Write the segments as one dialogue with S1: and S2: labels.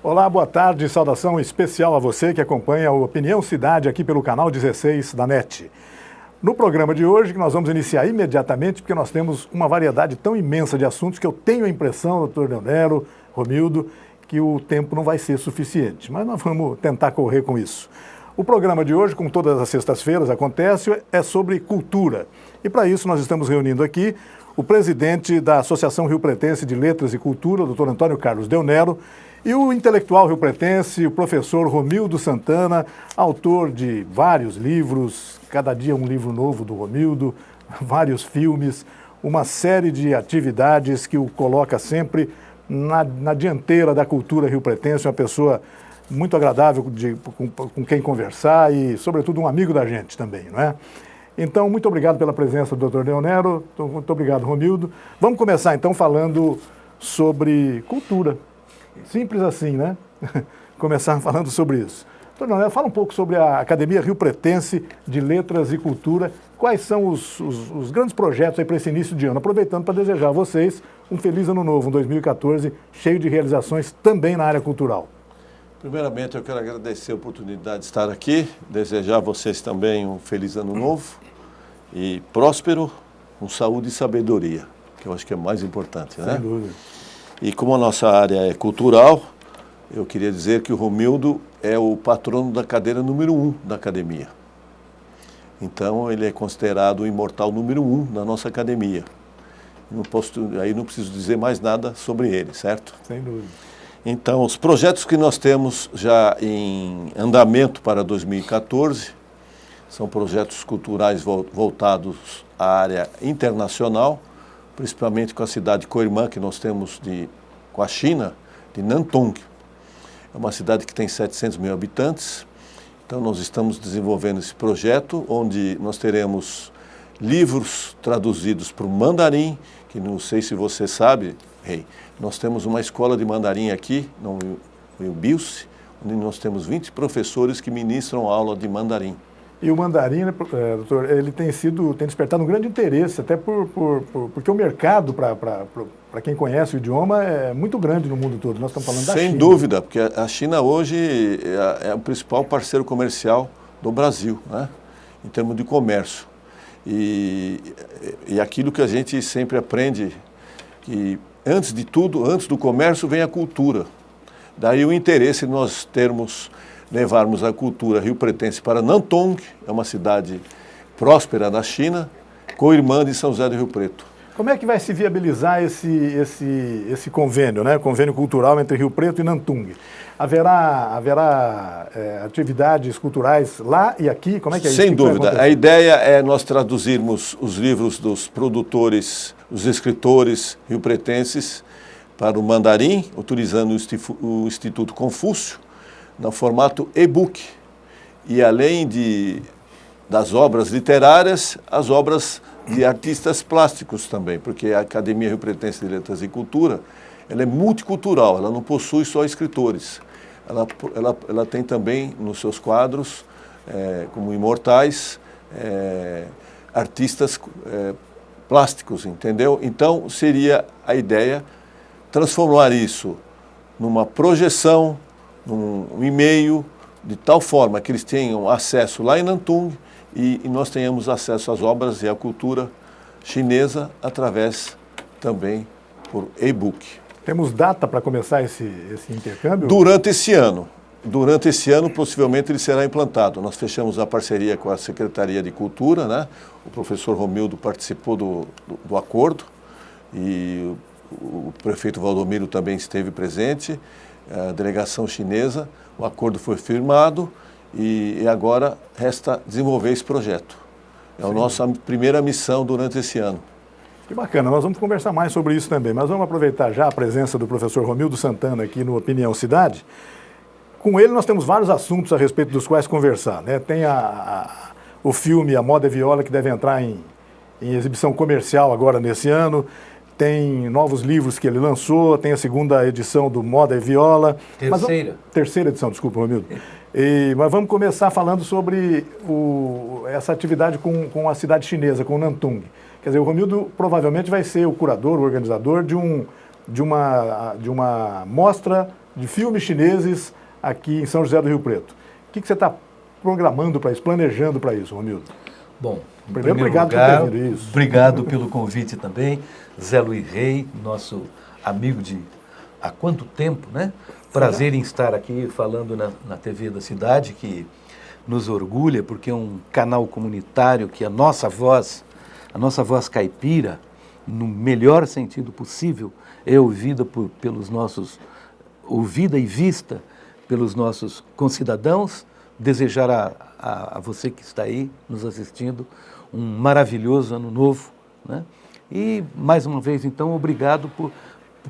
S1: Olá, boa tarde, saudação especial a você que acompanha o Opinião Cidade aqui pelo canal 16 da NET. No programa de hoje, que nós vamos iniciar imediatamente, porque nós temos uma variedade tão imensa de assuntos que eu tenho a impressão, doutor Leonero, Romildo, que o tempo não vai ser suficiente, mas nós vamos tentar correr com isso. O programa de hoje, como todas as sextas-feiras acontece, é sobre cultura. E para isso nós estamos reunindo aqui o presidente da Associação Rio-Pretense de Letras e Cultura, o doutor Antônio Carlos Deonero, e o intelectual rio-pretense, o professor Romildo Santana, autor de vários livros, cada dia um livro novo do Romildo, vários filmes, uma série de atividades que o coloca sempre na dianteira da cultura rio-pretense, uma pessoa muito agradável com quem conversar e, sobretudo, um amigo da gente também, não é? Então, muito obrigado pela presença do doutor Leonero, muito obrigado, Romildo. Vamos começar, então, falando sobre cultura. Simples assim, né? Começar falando sobre isso. Doutor Leonero, fala um pouco sobre a Academia Rio-Pretense de Letras e Cultura. Quais são os grandes projetos aí para esse início de ano? Aproveitando para desejar a vocês um feliz ano novo, um 2014, cheio de realizações também na área cultural.
S2: Primeiramente, eu quero agradecer a oportunidade de estar aqui, desejar a vocês também um feliz ano novo e próspero, com saúde e sabedoria, que eu acho que é mais importante, né?
S1: Sem dúvida.
S2: E como a nossa área é cultural, eu queria dizer que o Romildo é o patrono da cadeira número 1 da academia. Então, ele é considerado o imortal número 1 da nossa academia. Aí não preciso dizer mais nada sobre ele, certo?
S1: Sem dúvida.
S2: Então, os projetos que nós temos já em andamento para 2014 são projetos culturais voltados à área internacional, principalmente com a cidade co-irmã que nós temos com a China, de Nantong. É uma cidade que tem 700 mil habitantes. Então, nós estamos desenvolvendo esse projeto, onde nós teremos livros traduzidos para o mandarim, que não sei se você sabe, Rei, nós temos uma escola de mandarim aqui, no Bilce, onde nós temos 20 professores que ministram aula de mandarim.
S1: E o mandarim, doutor, ele tem despertado um grande interesse, até porque o mercado para quem conhece o idioma é muito grande no mundo todo. Nós estamos falando da China.
S2: Sem dúvida, porque a China hoje é o principal parceiro comercial do Brasil, né, em termos de comércio. E aquilo que a gente sempre aprende, que antes de tudo, antes do comércio, vem a cultura. Daí o interesse em nós levarmos a cultura rio-pretense para Nantong, é uma cidade próspera na China, co-irmã de São José do Rio Preto.
S1: Como é que vai se viabilizar esse convênio, né? Convênio cultural entre Rio Preto e Nantong? Haverá atividades culturais lá e aqui? Como é que é isso?
S2: Sem dúvida. A ideia é nós traduzirmos os livros dos produtores, os escritores rio-pretenses para o mandarim, utilizando o Instituto Confúcio, no formato e-book. E além das obras literárias, as obras de artistas plásticos também, porque a Academia Rio-Pretense de Letras e Cultura, ela é multicultural, ela não possui só escritores. Ela tem também nos seus quadros, como imortais, artistas plásticos, entendeu? Então, seria a ideia transformar isso numa projeção, num e-mail, de tal forma que eles tenham acesso lá em Nantong e nós tenhamos acesso às obras e à cultura chinesa através também por e-book.
S1: Temos data para começar esse intercâmbio?
S2: Durante esse ano. Durante esse ano, possivelmente, ele será implantado. Nós fechamos a parceria com a Secretaria de Cultura, né? O professor Romildo participou do acordo e o prefeito Valdomiro também esteve presente, a delegação chinesa, o acordo foi firmado e agora resta desenvolver esse projeto. É a nossa primeira missão durante esse ano.
S1: Que bacana, nós vamos conversar mais sobre isso também, mas vamos aproveitar já a presença do professor Romildo Santana aqui no Opinião Cidade. Com ele nós temos vários assuntos a respeito dos quais conversar, né? Tem o filme A Moda é Viola, que deve entrar em exibição comercial agora nesse ano. Tem novos livros que ele lançou, tem a segunda edição do Moda e Viola. Terceira edição, desculpa, Romildo. Mas vamos começar falando sobre essa atividade com a cidade chinesa, com Nantong. Quer dizer, o Romildo provavelmente vai ser o curador, o organizador de uma mostra de filmes chineses aqui em São José do Rio Preto. O que você está programando para isso, planejando para isso, Romildo?
S3: Bom,
S1: primeiro obrigado por ter vindo. Isso.
S3: Obrigado pelo convite também, Zé Luiz Rei, nosso amigo de há quanto tempo, né? Prazer em estar aqui falando na TV da cidade, que nos orgulha, porque é um canal comunitário que a nossa voz caipira, no melhor sentido possível, é ouvida ouvida e vista pelos nossos concidadãos. Desejar a você que está aí nos assistindo um maravilhoso ano novo, né? E mais uma vez, então, obrigado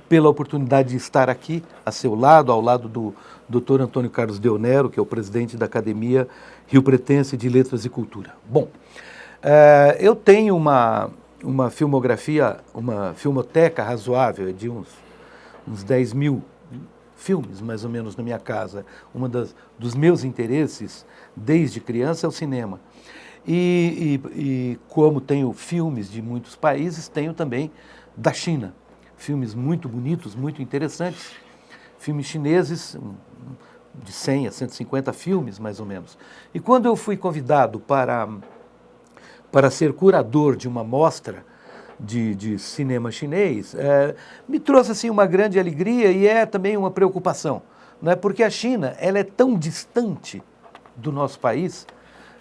S3: pela oportunidade de estar aqui a seu lado, ao lado do Dr. Antônio Carlos Deonero, que é o presidente da Academia Rio Pretense de Letras e Cultura. Bom, eu tenho uma filmografia, uma filmoteca razoável de uns 10 mil filmes, mais ou menos, na minha casa. Dos meus interesses, desde criança, é o cinema. E como tenho filmes de muitos países, tenho também da China. Filmes muito bonitos, muito interessantes. Filmes chineses, de 100 a 150 filmes, mais ou menos. E quando eu fui convidado para ser curador de uma mostra de cinema chinês, me trouxe assim, uma grande alegria e é também uma preocupação, não é? Porque a China ela é tão distante do nosso país,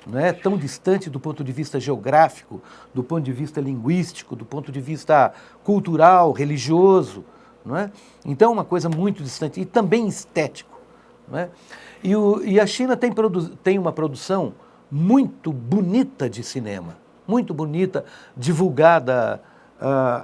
S3: não é? Tão distante do ponto de vista geográfico, do ponto de vista linguístico, do ponto de vista cultural, religioso, não é? Então é uma coisa muito distante e também estético, não é? E a China tem uma produção muito bonita de cinema, muito bonita, divulgada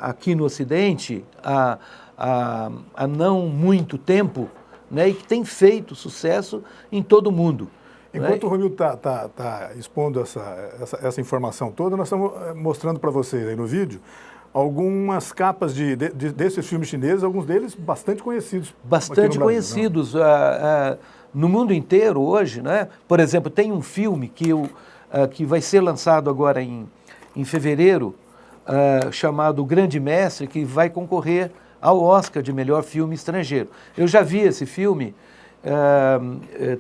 S3: aqui no Ocidente há não muito tempo, né, e que tem feito sucesso em todo o mundo.
S1: Enquanto o Romildo está expondo essa informação toda, nós estamos mostrando para vocês aí no vídeo algumas capas desses filmes chineses, alguns deles bastante conhecidos.
S3: Bastante conhecidos. No mundo inteiro hoje, né? Por exemplo, tem um filme que vai ser lançado agora em fevereiro, chamado O Grande Mestre, que vai concorrer ao Oscar de melhor filme estrangeiro. Eu já vi esse filme,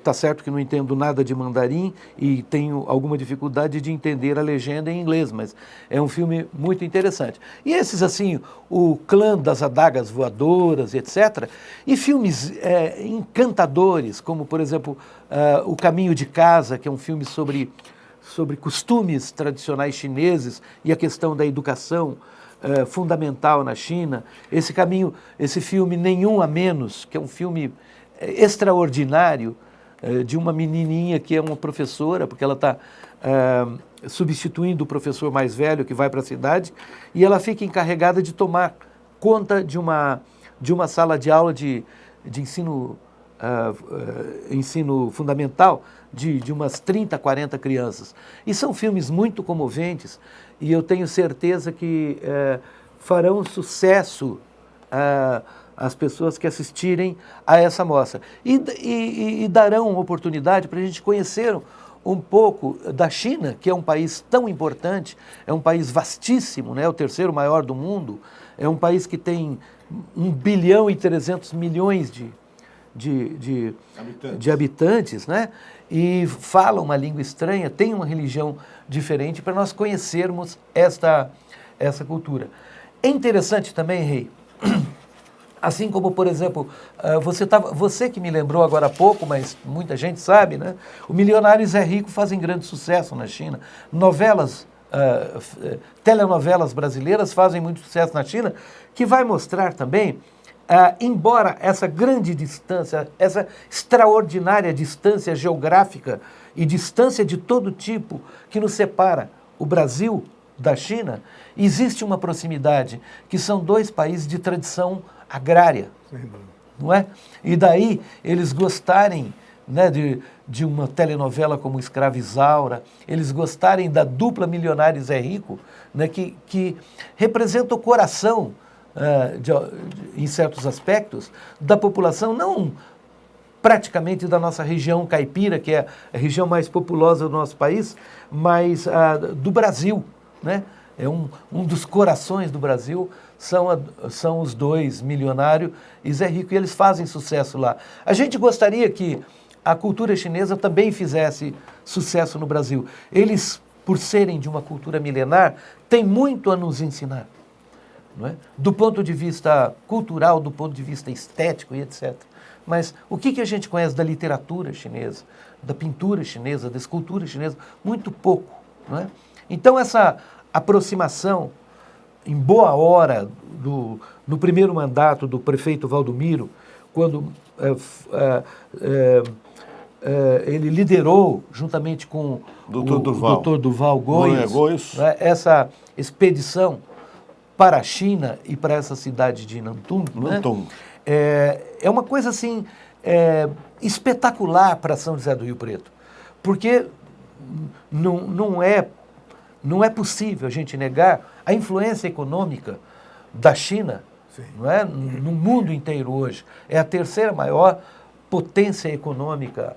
S3: tá certo que não entendo nada de mandarim e tenho alguma dificuldade de entender a legenda em inglês, mas é um filme muito interessante. E esses, assim, o Clã das Adagas Voadoras, etc., e filmes encantadores, como, por exemplo, O Caminho de Casa, que é um filme sobre costumes tradicionais chineses e a questão da educação fundamental na China. Esse filme Nenhum a Menos, que é um filme extraordinário de uma menininha que é uma professora, porque ela está substituindo o professor mais velho que vai para a cidade, e ela fica encarregada de tomar conta de uma sala de aula de ensino fundamental de umas 30, 40 crianças. E são filmes muito comoventes e eu tenho certeza que farão sucesso as pessoas que assistirem a essa mostra. E darão oportunidade para a gente conhecer um pouco da China, que é um país tão importante, é um país vastíssimo, né? O terceiro maior do mundo, é um país que tem 1 bilhão e 300 milhões de habitantes, né? E fala uma língua estranha, tem uma religião diferente, para nós conhecermos essa cultura. É interessante também, Rei, assim como, por exemplo, você que me lembrou agora há pouco, mas muita gente sabe, né? O Milionários é Rico fazem grande sucesso na China. Telenovelas brasileiras fazem muito sucesso na China, que vai mostrar também, embora essa grande distância, essa extraordinária distância geográfica e distância de todo tipo que nos separa o Brasil da China, existe uma proximidade, que são dois países de tradição agrária, não é? E daí eles gostarem, né, de uma telenovela como Escrava Isaura, eles gostarem da dupla Milionários é Rico, né, que representa o coração, em certos aspectos, da população, não praticamente da nossa região caipira, que é a região mais populosa do nosso país, mas do Brasil, né? um dos corações do Brasil, são os dois, Milionário e Zé Rico, e eles fazem sucesso lá. A gente gostaria que a cultura chinesa também fizesse sucesso no Brasil. Eles, por serem de uma cultura milenar, têm muito a nos ensinar, não é? Do ponto de vista cultural, do ponto de vista estético e etc. Mas o que a gente conhece da literatura chinesa, da pintura chinesa, da escultura chinesa? Muito pouco, não é? Então essa aproximação, em boa hora, no primeiro mandato do prefeito Valdomiro, quando ele liderou, juntamente com o Dr. Duval Goes, né, essa expedição para a China e para essa cidade de Nantong, né? É uma coisa assim espetacular para São José do Rio Preto, porque não é possível a gente negar a influência econômica da China, não é? No mundo inteiro hoje. É a terceira maior potência econômica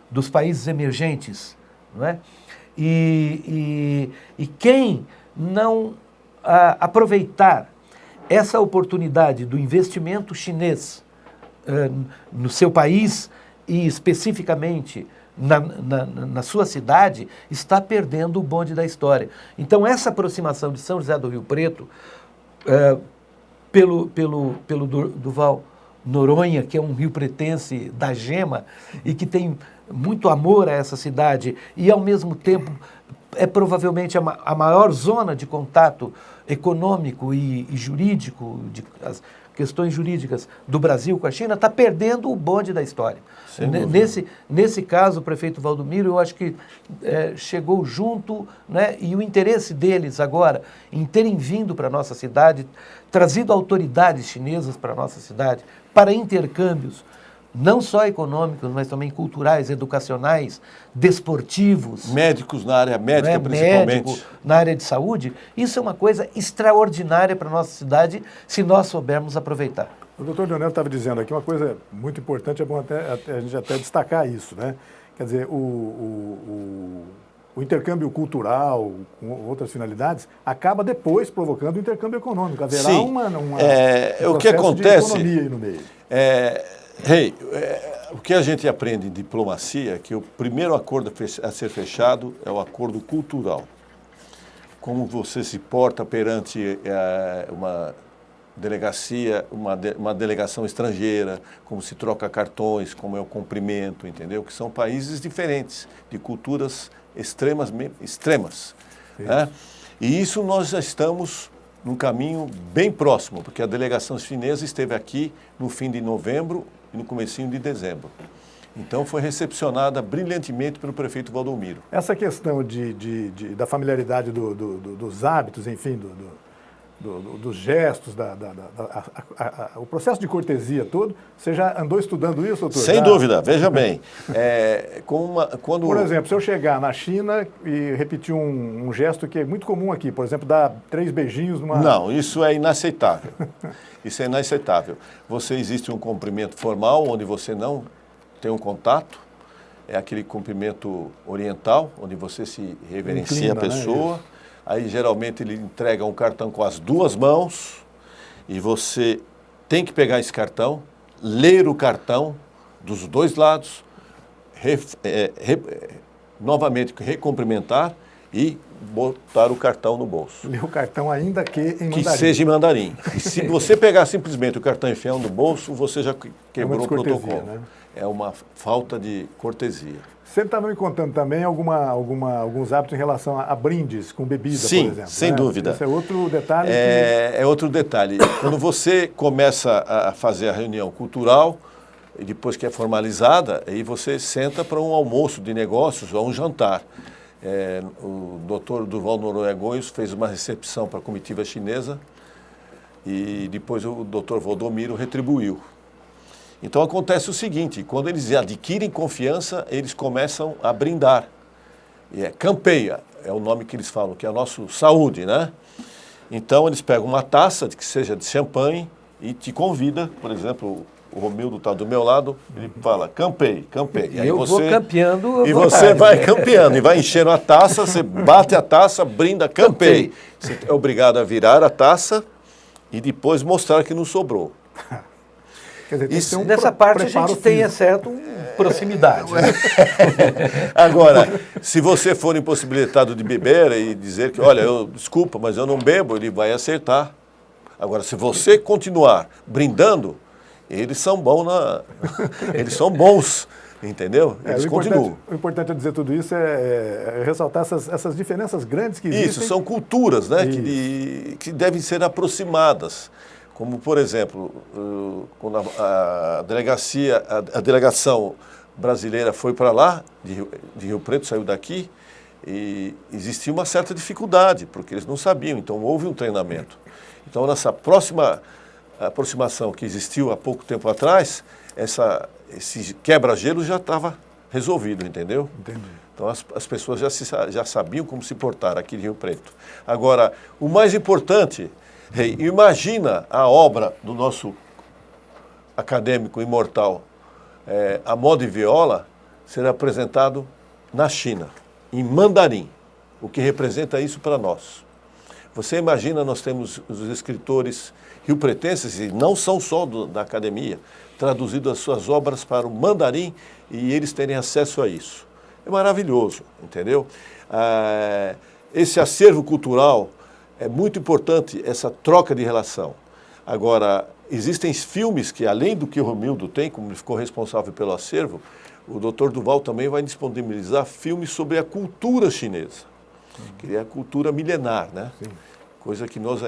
S3: dos países emergentes, não é? E quem não aproveitar essa oportunidade do investimento chinês no seu país e especificamente na sua cidade, está perdendo o bonde da história. Então essa aproximação de São José do Rio Preto pelo Duval Noronha, que é um rio-pretense da gema e que tem muito amor a essa cidade e, ao mesmo tempo, é provavelmente a maior zona de contato econômico e jurídico, as questões jurídicas do Brasil com a China, está perdendo o bonde da história. Nesse caso, o prefeito Valdomiro, eu acho que chegou junto, né, e o interesse deles agora em terem vindo para a nossa cidade, trazido autoridades chinesas para a nossa cidade, para intercâmbios, não só econômicos, mas também culturais, educacionais, desportivos.
S2: Médicos na área médica, principalmente.
S3: Médico, na área de saúde. Isso é uma coisa extraordinária para a nossa cidade, se nós soubermos aproveitar.
S1: O doutor Leonel estava dizendo aqui uma coisa muito importante, é bom a gente até destacar isso, né? Quer dizer, o intercâmbio cultural com outras finalidades acaba depois provocando o intercâmbio econômico. Haverá
S2: o que acontece,
S1: de economia aí no meio.
S2: O que a gente aprende em diplomacia é que o primeiro acordo a ser fechado é o acordo cultural. Como você se porta perante uma delegacia, uma delegação estrangeira, como se troca cartões, como é o cumprimento, entendeu? Que são países diferentes, de culturas extremas. Né? E isso nós já estamos num caminho bem próximo, porque a delegação chinesa esteve aqui no fim de novembro e no comecinho de dezembro. Então foi recepcionada brilhantemente pelo prefeito Valdomiro.
S1: Essa questão da familiaridade dos hábitos, enfim, dos gestos, o processo de cortesia todo, você já andou estudando isso, doutor?
S2: Sem dúvida, veja bem.
S1: Por exemplo, se eu chegar na China e repetir um gesto que é muito comum aqui, por exemplo, dar 3 beijinhos numa...
S2: Não, isso é inaceitável. Isso é inaceitável. Existe um cumprimento formal, onde você não tem um contato, é aquele cumprimento oriental, onde você se reverencia a pessoa. Né? Aí, geralmente, ele entrega um cartão com as 2 mãos e você tem que pegar esse cartão, ler o cartão dos 2 lados, novamente recumprimentar e botar o cartão no bolso.
S1: Ler o cartão ainda que em mandarim.
S2: Que seja em mandarim. E se você pegar simplesmente o cartão e enfiar no bolso, você já quebrou o protocolo. Né? É uma falta de cortesia.
S1: Você estava me contando também alguns hábitos em relação a brindes com bebida,
S2: sim,
S1: por exemplo.
S2: Sem dúvida.
S1: Esse é outro detalhe.
S2: É outro detalhe. Quando você começa a fazer a reunião cultural, e depois que é formalizada, aí você senta para um almoço de negócios ou um jantar. O doutor Duval Noronha Goes fez uma recepção para a comitiva chinesa e depois o doutor Valdomiro retribuiu. Então acontece o seguinte, quando eles adquirem confiança, eles começam a brindar. E campeia, é o nome que eles falam, que é a nossa saúde, né? Então eles pegam uma taça, que seja de champanhe, e te convida, por exemplo, o Romildo está do meu lado, ele fala, campei.
S3: E aí eu vou campeando.
S2: E você vai campeando, e vai enchendo a taça, você bate a taça, brinda, campei. Você é obrigado a virar a taça e depois mostrar que não sobrou.
S1: Quer dizer, tem que ter um
S3: Nessa parte a
S1: preparo
S3: gente tem,
S1: físico.
S3: certo, proximidade. Né?
S2: Agora, se você for impossibilitado de beber e dizer que, olha, desculpa, mas eu não bebo, ele vai acertar. Agora, se você continuar brindando, eles são bons, entendeu? Eles continuam.
S1: O importante é dizer tudo isso é ressaltar essas diferenças grandes que existem.
S2: Isso, são culturas, né, que devem ser aproximadas. Como, por exemplo, quando a delegação brasileira foi para lá, de Rio Preto, saiu daqui, e existia uma certa dificuldade, porque eles não sabiam, então houve um treinamento. Então, nessa próxima aproximação que existiu há pouco tempo atrás, esse quebra-gelo já estava resolvido, entendeu?
S1: Entendi.
S2: Então, as pessoas já sabiam como se portar aqui em Rio Preto. Agora, o mais importante... imagina a obra do nosso acadêmico imortal, a moda e viola, ser apresentado na China, em mandarim, o que representa isso para nós. Você imagina, nós temos os escritores riopretenses, e não são só da academia, traduzido as suas obras para o mandarim e eles terem acesso a isso. É maravilhoso, entendeu? Esse acervo cultural... É muito importante essa troca de relação. Agora, existem filmes que, além do que o Romildo tem, como ele ficou responsável pelo acervo, o Dr. Duval também vai disponibilizar filmes sobre a cultura chinesa, que é a cultura milenar, né? Sim. Coisa que nós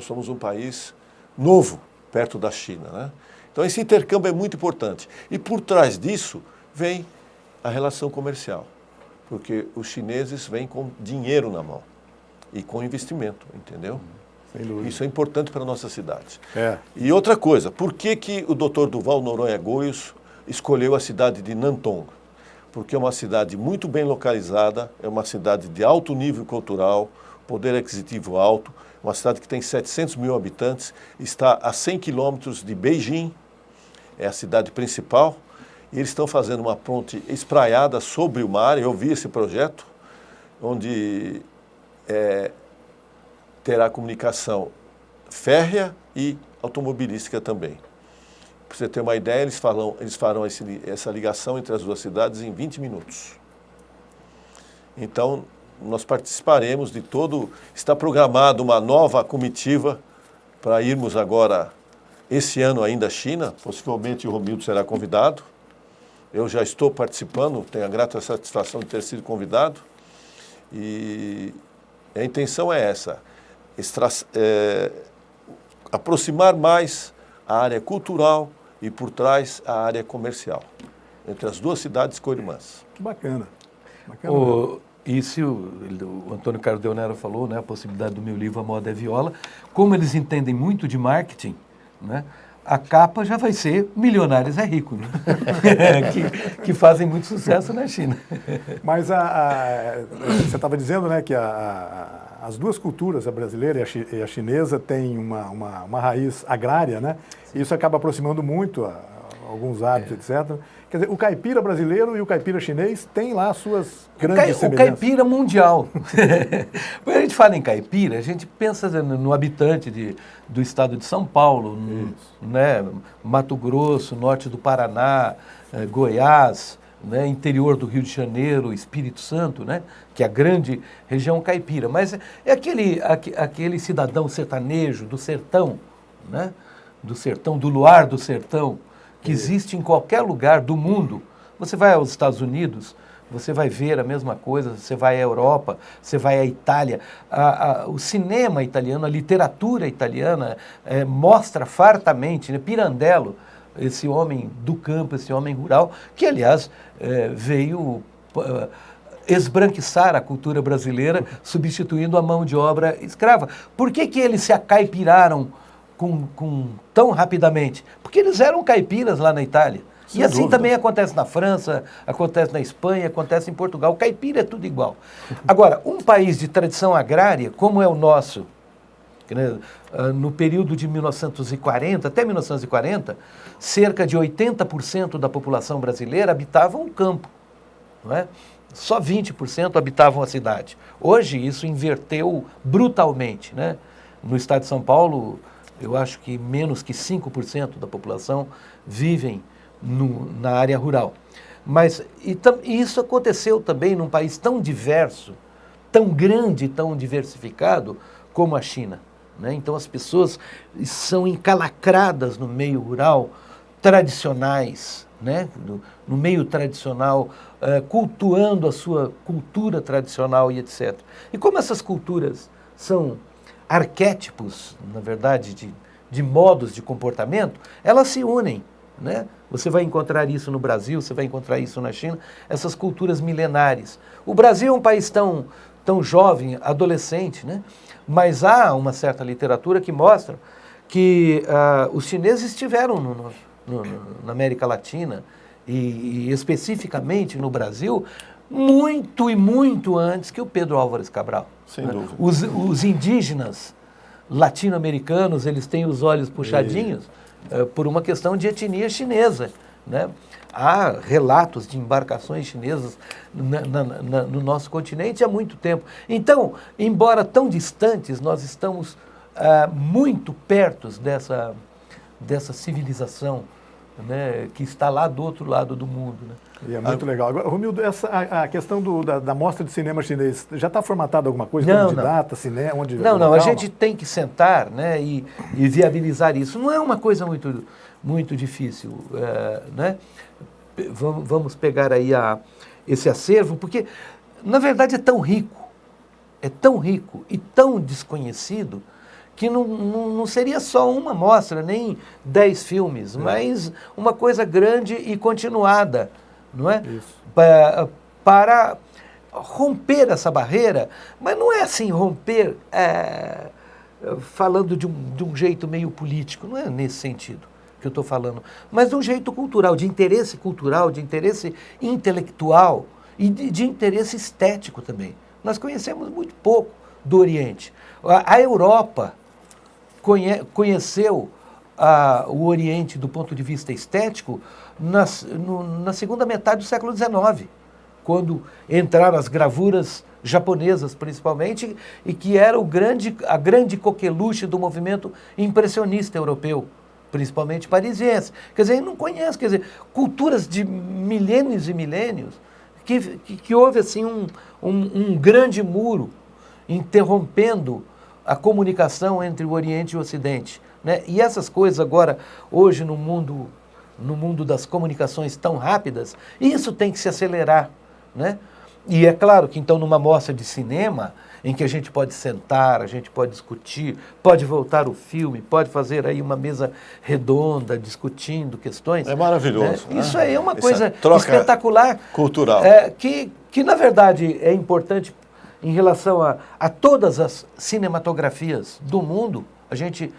S2: somos um país novo, perto da China, né? Então, esse intercâmbio é muito importante. E por trás disso vem a relação comercial, porque os chineses vêm com dinheiro na mão. E com investimento, entendeu?
S1: Sem dúvida.
S2: Isso é importante para a nossa cidade.
S1: E
S2: outra coisa, por que o Dr. Duval Noronha Goios escolheu a cidade de Nantong? Porque é uma cidade muito bem localizada, é uma cidade de alto nível cultural, poder aquisitivo alto, uma cidade que tem 700 mil habitantes, está a 100 quilômetros de Beijing, é a cidade principal, e eles estão fazendo uma ponte espraiada sobre o mar. Eu vi esse projeto, onde... terá comunicação férrea e automobilística também. Para você ter uma ideia, eles farão essa ligação entre as duas cidades em 20 minutos. Então, nós participaremos de todo... Está programada uma nova comitiva para irmos agora, esse ano ainda à China, possivelmente o Romildo será convidado. Eu já estou participando, tenho a grata satisfação de ter sido convidado. E... a intenção é essa, aproximar mais a área cultural e, por trás, a área comercial, entre as duas cidades co-irmãs.
S1: Que bacana.
S3: Isso o Antônio Cardel Nero falou, né, a possibilidade do meu livro A Moda é Viola. Como eles entendem muito de marketing, né, a capa já vai ser Milionários é Rico, né? que fazem muito sucesso na China.
S1: Mas você estava dizendo, né, que as duas culturas, a brasileira e a chinesa, têm uma raiz agrária, né? E isso acaba aproximando muito alguns hábitos, etc. Quer dizer, o caipira brasileiro e o caipira chinês têm lá suas grandes semelhanças.
S3: O caipira mundial. Quando a gente fala em caipira, a gente pensa no habitante do estado de São Paulo, né, Mato Grosso, norte do Paraná, Goiás, né, interior do Rio de Janeiro, Espírito Santo, né, que é a grande região caipira. Mas é aquele cidadão sertanejo do sertão, né, do luar do sertão, que existe em qualquer lugar do mundo. Você vai aos Estados Unidos, você vai ver a mesma coisa, você vai à Europa, você vai à Itália. O cinema italiano, a literatura italiana mostra fartamente, né, Pirandello, esse homem do campo, esse homem rural, que, aliás, veio esbranquiçar a cultura brasileira, substituindo a mão de obra escrava. Por que eles se acaipiraram tão rapidamente? Porque eles eram caipiras lá na Itália. Sem assim dúvida. Também acontece na França, acontece na Espanha, acontece em Portugal. O caipira é tudo igual. Agora, um país de tradição agrária, como é o nosso, né? No período de 1940, até 1940, cerca de 80% da população brasileira habitava um campo, não é? Só 20% habitavam a cidade. Hoje isso inverteu brutalmente, né? No estado de São Paulo, eu acho que menos que 5% da população vivem na área rural. Mas e isso aconteceu também num país tão diverso, tão grande, tão diversificado como a China, né? Então as pessoas são encalacradas no meio rural, tradicionais, né? No meio tradicional, cultuando a sua cultura tradicional e etc. E como essas culturas são arquétipos, na verdade, de modos de comportamento, elas se unem, né? Você vai encontrar isso no Brasil, você vai encontrar isso na China, essas culturas milenares. O Brasil é um país tão jovem, adolescente, né? Mas há uma certa literatura que mostra que os chineses estiveram na América Latina e especificamente no Brasil muito e muito antes que o Pedro Álvares Cabral.
S2: Sem dúvida.
S3: Os indígenas latino-americanos, eles têm os olhos puxadinhos por uma questão de etnia chinesa, né? Há relatos de embarcações chinesas no nosso continente há muito tempo. Então, embora tão distantes, nós estamos muito perto dessa civilização, né, que está lá do outro lado do mundo, né?
S1: E é muito legal. Agora, Romildo, a questão da mostra de cinema chinês, já está formatada alguma coisa?
S3: Não,
S1: de data, cinema? Onde,
S3: não, a gente tem que sentar, né, e viabilizar isso. Não é uma coisa muito difícil, né? Vamos pegar aí esse acervo, porque, na verdade, é tão rico e tão desconhecido, que não seria só uma mostra, nem 10 filmes, mas uma coisa grande e continuada, não é?
S1: Isso.
S3: Para romper essa barreira, mas não é assim, romper falando de um jeito meio político, não é nesse sentido que eu estou falando, mas de um jeito cultural, de interesse cultural, de interesse intelectual e de interesse estético também. Nós conhecemos muito pouco do Oriente. A Europa conheceu o Oriente do ponto de vista estético na segunda metade do século XIX, quando entraram as gravuras japonesas, principalmente, e que era a grande coqueluche do movimento impressionista europeu, principalmente parisiense. Quer dizer, não conhece, quer dizer, culturas de milênios e milênios, que houve assim um grande muro interrompendo a comunicação entre o Oriente e o Ocidente, né? E essas coisas agora, hoje no mundo das comunicações tão rápidas, isso tem que se acelerar, né? E é claro que então numa mostra de cinema, em que a gente pode sentar, a gente pode discutir, pode voltar o filme, pode fazer aí uma mesa redonda, discutindo questões.
S2: É maravilhoso.
S3: Né? Isso aí é uma coisa
S2: espetacular. Cultural.
S3: Que na verdade é importante em relação a todas as cinematografias do mundo. A gente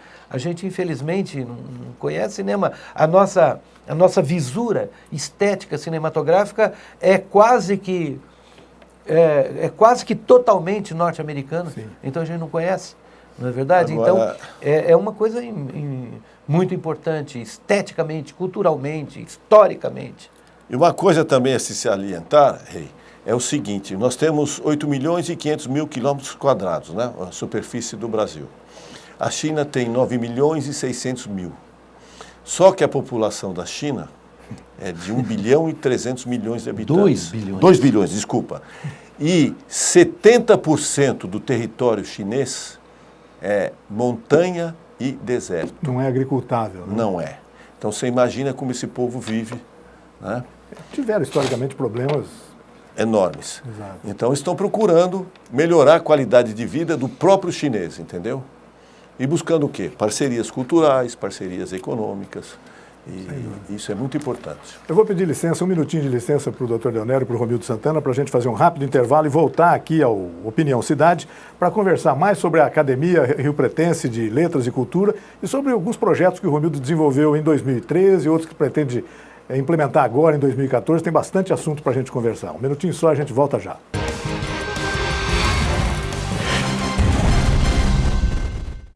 S3: infelizmente não conhece cinema. A nossa visura estética cinematográfica é quase que totalmente norte-americana. Então a gente não conhece, não é verdade?
S2: Agora,
S3: então é uma coisa muito importante, esteticamente, culturalmente, historicamente.
S2: E uma coisa também a se salientar, Rei, é o seguinte: nós temos 8.500.000 quilômetros quadrados, né, a superfície do Brasil. A China tem 9.600.000. Só que a população da China é de 1.300.000.000 de habitantes. 2 bilhões, desculpa. E 70% do território chinês é montanha e deserto.
S1: Não é agricultável, né?
S2: Não é. Então você imagina como esse povo vive, né?
S1: Tiveram historicamente problemas
S2: enormes.
S1: Exato.
S2: Então estão procurando melhorar a qualidade de vida do próprio chinês, entendeu? E buscando o quê? Parcerias culturais, parcerias econômicas. E isso é muito importante.
S1: Eu vou pedir licença, um minutinho de licença para o Dr. Leonério e para o Romildo Santana, para a gente fazer um rápido intervalo e voltar aqui ao Opinião Cidade para conversar mais sobre a Academia Rio Pretense de Letras e Cultura e sobre alguns projetos que o Romildo desenvolveu em 2013 e outros que pretende implementar agora em 2014. Tem bastante assunto para a gente conversar. Um minutinho só, a gente volta já.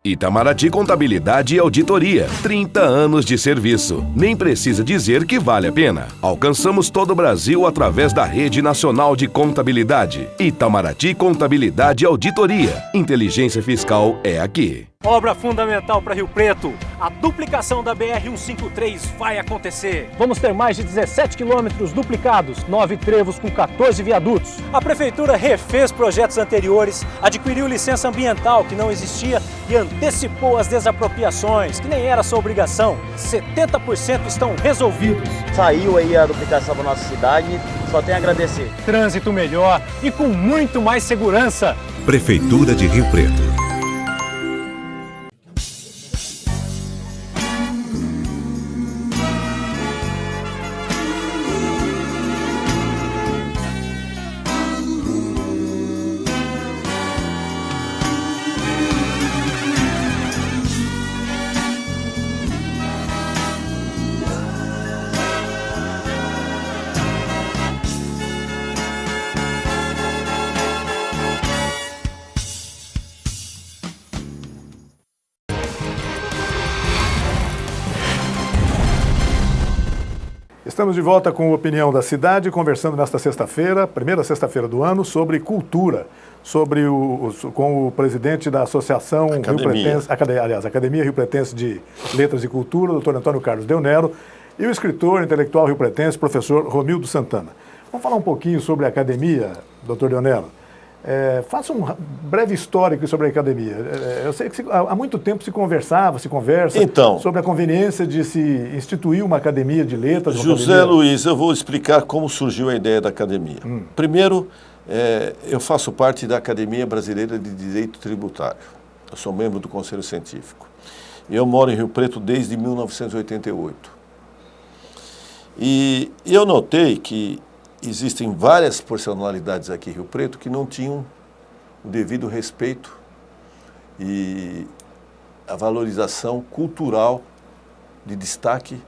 S4: Itamaraty Contabilidade e Auditoria, 30 anos de serviço. Nem precisa dizer que vale a pena. Alcançamos todo o Brasil através da Rede Nacional de Contabilidade. Itamaraty Contabilidade e Auditoria. Inteligência fiscal é aqui.
S5: Obra fundamental para Rio Preto. A duplicação da BR-153 vai acontecer. Vamos ter mais de 17 quilômetros duplicados, 9 trevos com 14 viadutos. A Prefeitura refez projetos anteriores, adquiriu licença ambiental que não existia e antecipou as desapropriações, que nem era sua obrigação. 70% estão resolvidos.
S6: Saiu aí a duplicação da nossa cidade, só tenho a agradecer.
S5: Trânsito melhor e com muito mais segurança.
S7: Prefeitura de Rio Preto.
S1: Estamos de volta com a Opinião da Cidade, conversando nesta sexta-feira, primeira sexta-feira do ano, sobre cultura, com o presidente da Associação Academia Rio Pretense de Letras e Cultura, Dr. Antônio Carlos Deonero, e o escritor intelectual rio-pretense, professor Romildo Santana. Vamos falar um pouquinho sobre a academia, Dr. Deonero. Faça um breve histórico sobre a academia. Eu sei que há muito tempo se conversa sobre a conveniência de se instituir uma academia de letras.
S2: José Luiz, eu vou explicar como surgiu a ideia da academia. Primeiro, eu faço parte da Academia Brasileira de Direito Tributário. Eu sou membro do Conselho Científico. Eu moro em Rio Preto desde 1988. E eu notei que existem várias personalidades aqui em Rio Preto que não tinham o devido respeito e a valorização cultural de destaque.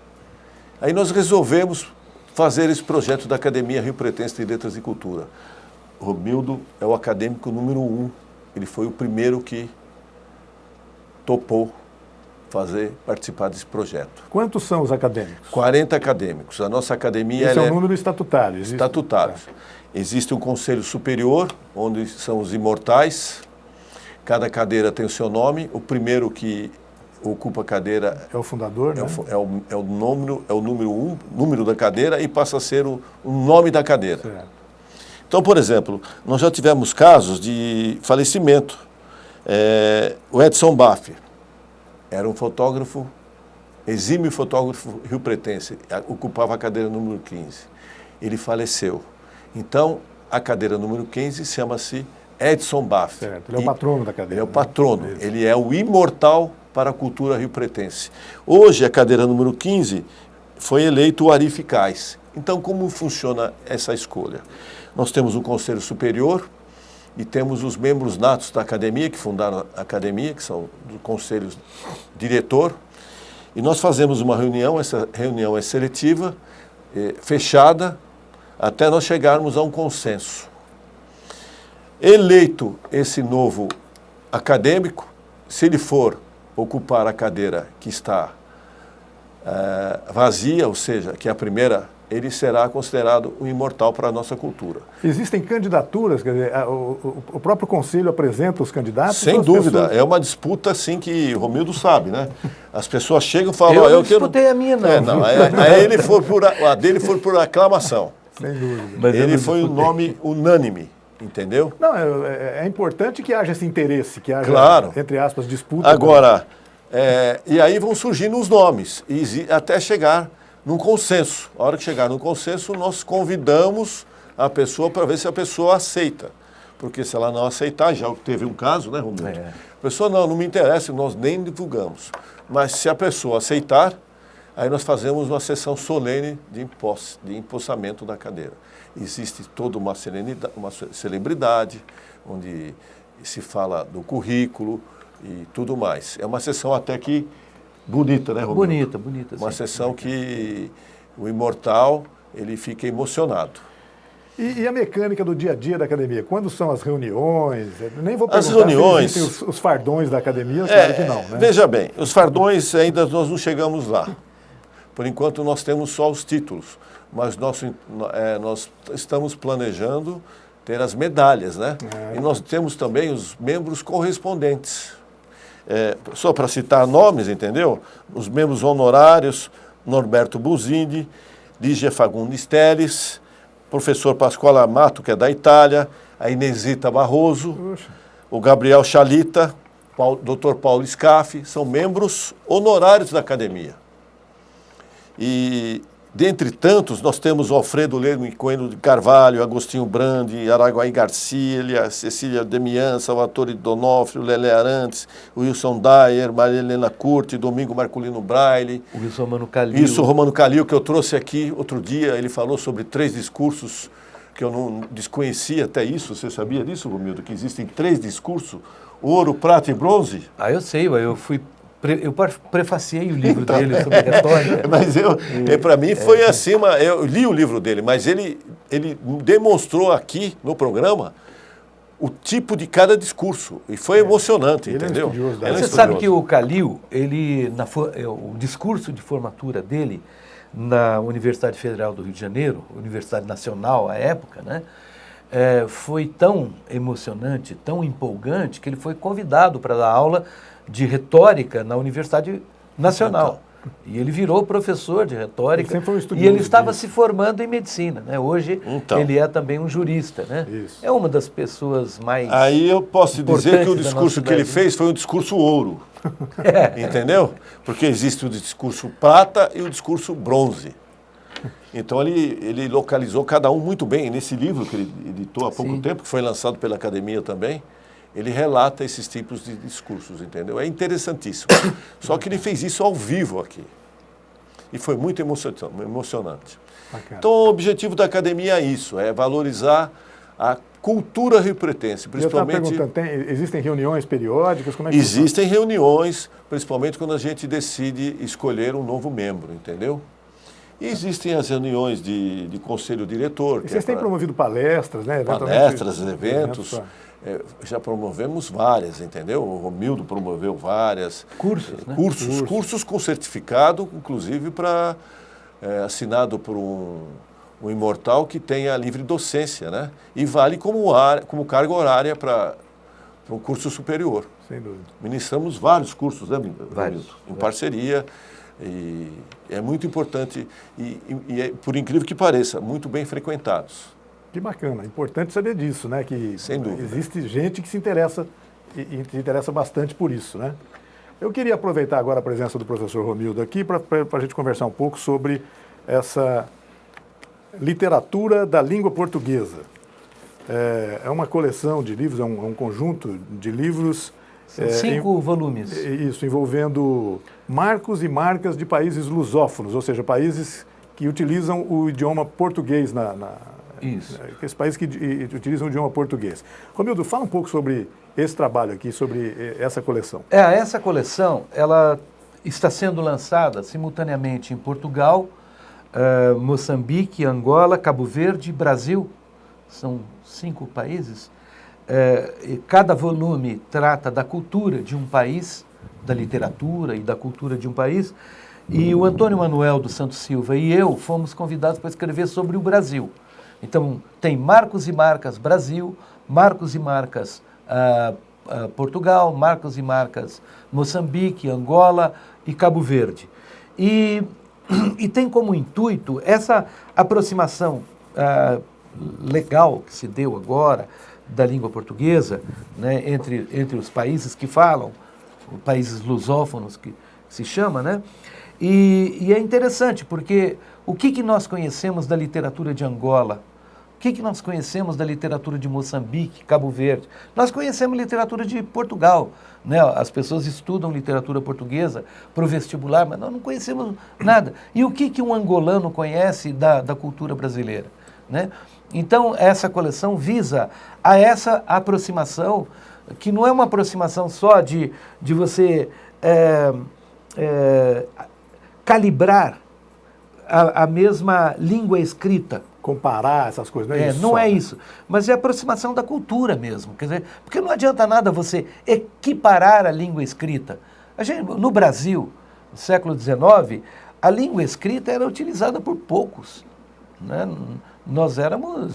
S2: Aí nós resolvemos fazer esse projeto da Academia Rio Pretense de Letras e Cultura. O Romildo é o acadêmico número 1. Ele foi o primeiro que topou participar desse projeto.
S1: Quantos são os acadêmicos?
S2: 40 acadêmicos. A nossa academia...
S1: Esse é um número estatutário.
S2: Estatutário. Existe um conselho superior, onde são os imortais. Cada cadeira tem o seu nome. O primeiro que ocupa a cadeira...
S1: É o fundador, né?
S2: É o número 1, número da cadeira, e passa a ser o nome da cadeira.
S1: Certo.
S2: Então, por exemplo, nós já tivemos casos de falecimento. O Edson Baffer era um fotógrafo, exímio fotógrafo rio-pretense, ocupava a cadeira número 15. Ele faleceu. Então, a cadeira número 15 chama-se Edson Baffer.
S1: Certo, ele é o patrono da cadeira.
S2: Ele é o patrono, ele é o imortal para a cultura rio-pretense. Hoje, a cadeira número 15 foi eleito o Ari Ficaz. Então, como funciona essa escolha? Nós temos um conselho superior e temos os membros natos da academia, que fundaram a academia, que são do conselho diretor, e nós fazemos uma reunião, essa reunião é seletiva, fechada, até nós chegarmos a um consenso. Eleito esse novo acadêmico, se ele for ocupar a cadeira que está vazia, ou seja, que é a primeira, ele será considerado um imortal para a nossa cultura.
S1: Existem candidaturas? Quer dizer, o próprio conselho apresenta os candidatos?
S2: Sem dúvida, é uma disputa assim que o Romildo sabe, né? As pessoas chegam e falam...
S3: Eu não disputei a minha, não.
S2: A dele foi por aclamação.
S1: Sem dúvida.
S2: Mas ele foi um nome unânime, entendeu?
S1: Não, é importante que haja esse interesse, que haja,
S2: claro,
S1: entre aspas, disputa.
S2: Agora, e aí vão surgindo os nomes, até chegar num consenso. A hora que chegar no consenso, nós convidamos a pessoa para ver se a pessoa aceita. Porque se ela não aceitar, já teve um caso, né, Romildo? A pessoa, não me interessa, nós nem divulgamos. Mas se a pessoa aceitar, aí nós fazemos uma sessão solene de empossamento da cadeira. Existe toda uma celebridade, onde se fala do currículo e tudo mais. É uma sessão até que bonita, né, Romildo?
S3: Bonita.
S2: Uma sessão que o imortal, ele fica emocionado.
S1: E a mecânica do dia a dia da academia? Quando são as reuniões? Nem vou
S2: As
S1: perguntar
S2: reuniões-
S1: se existem os fardões da academia, claro que não, né?
S2: Veja bem, os fardões ainda nós não chegamos lá. Por enquanto nós temos só os títulos, mas nós estamos planejando ter as medalhas, né? E nós temos também os membros correspondentes. Só para citar nomes, entendeu? Os membros honorários, Norberto Busini, Lígia Fagundes Teles, professor Pascoal Amato, que é da Itália, a Inesita Barroso,
S1: Puxa.
S2: o Gabriel Chalita, Dr. Paulo Scaffi, são membros honorários da academia. E, dentre tantos, nós temos o Alfredo Lermo Coelho de Carvalho, Agostinho Brandi, Araguaí Garcia, Cecília Demian, Salvatore Donofrio, Lele Arantes, Wilson Dyer, Maria Helena Curti, Domingo Marculino Braille.
S3: O Wilson Romano Calil.
S2: Isso, o Romano Calil, que eu trouxe aqui outro dia, ele falou sobre 3 discursos que eu não desconhecia até isso. Você sabia disso, Romildo? Que existem 3 discursos, ouro, prata e bronze?
S3: Eu sei, eu prefaciei o livro dele sobre retórica.
S2: Mas para mim foi assim, eu li o livro dele, mas ele demonstrou aqui no programa o tipo de cada discurso. E foi emocionante,
S1: Ele é um
S2: entendeu?
S1: estudioso da
S2: Ele é
S3: Você
S2: estudioso.
S3: sabe que o Calil, o discurso de formatura dele na Universidade Federal do Rio de Janeiro, Universidade Nacional à época, né, foi tão emocionante, tão empolgante, que ele foi convidado para dar aula de retórica na Universidade Nacional. E ele virou professor de retórica.
S1: Ele sempre foi um
S3: e
S1: estudioso
S3: ele estava
S1: disso.
S3: se formando em medicina, né? Hoje
S2: Então.
S3: ele é também um jurista, né?
S1: Isso.
S3: É uma das pessoas mais...
S2: Aí eu posso dizer que o
S3: importantes da
S2: discurso
S3: nossa
S2: que ele
S3: cidade.
S2: fez foi um discurso ouro. Entendeu? Porque existe o discurso prata e o discurso bronze. Então ele localizou cada um muito bem. Nesse livro que ele editou há pouco
S3: Sim.
S2: tempo, que foi lançado pela academia também, ele relata esses tipos de discursos, entendeu? É interessantíssimo. Só que ele fez isso ao vivo aqui. E foi muito emocionante.
S1: Bacana.
S2: Então o objetivo da academia é isso, é valorizar a cultura riopretense,
S1: Eu estava
S2: principalmente...
S1: perguntando, existem reuniões periódicas? Como é que
S2: Existem reuniões, principalmente quando a gente decide escolher um novo membro, entendeu? E existem as reuniões de conselho diretor.
S1: E vocês têm promovido palestras, né?
S2: Palestras, eventos. Já promovemos várias, entendeu? O Romildo promoveu várias.
S3: Cursos, né?
S2: Cursos com certificado, inclusive assinado por um imortal que tenha livre docência, né? E vale como carga horária para um curso superior.
S1: Sem dúvida.
S2: Ministramos vários cursos, né, Romildo?
S3: Vários.
S2: Em parceria. E é muito importante e por incrível que pareça, muito bem frequentados.
S1: Que bacana, é importante saber disso, né? Que
S2: Sem dúvida.
S1: existe gente que se interessa e se interessa bastante por isso, né? Eu queria aproveitar agora a presença do professor Romildo aqui para a gente conversar um pouco sobre essa literatura da língua portuguesa. É uma coleção de livros, é um conjunto de livros.
S3: São 5 volumes.
S1: Isso, envolvendo marcos e marcas de países lusófonos, ou seja, países que utilizam o idioma português
S3: Isso.
S1: Esses países que utilizam o idioma português. Romildo, fala um pouco sobre esse trabalho aqui, sobre essa coleção.
S3: Essa coleção, ela está sendo lançada simultaneamente em Portugal, Moçambique, Angola, Cabo Verde, Brasil. São 5 países. E cada volume trata da cultura de um país, da literatura e da cultura de um país. E o Antônio Manuel dos Santos Silva e eu fomos convidados para escrever sobre o Brasil. Então, tem Marcos e Marcas Brasil, Marcos e Marcas Portugal, Marcos e Marcas Moçambique, Angola e Cabo Verde. E tem como intuito essa aproximação legal que se deu agora da língua portuguesa, né, entre os países que falam, os países lusófonos que se chama, né? E é interessante porque o que nós conhecemos da literatura de Angola? O que nós conhecemos da literatura de Moçambique, Cabo Verde? Nós conhecemos literatura de Portugal, né? As pessoas estudam literatura portuguesa para o vestibular, mas nós não conhecemos nada. E o que um angolano conhece da cultura brasileira, né? Então, essa coleção visa a essa aproximação, que não é uma aproximação só de você calibrar a mesma língua escrita
S1: comparar essas coisas, não é isso?
S3: Não
S1: só,
S3: é
S1: né?
S3: isso. Mas é a aproximação da cultura mesmo. Quer dizer, porque não adianta nada você equiparar a língua escrita. No Brasil, no século XIX, a língua escrita era utilizada por poucos, né? Nós éramos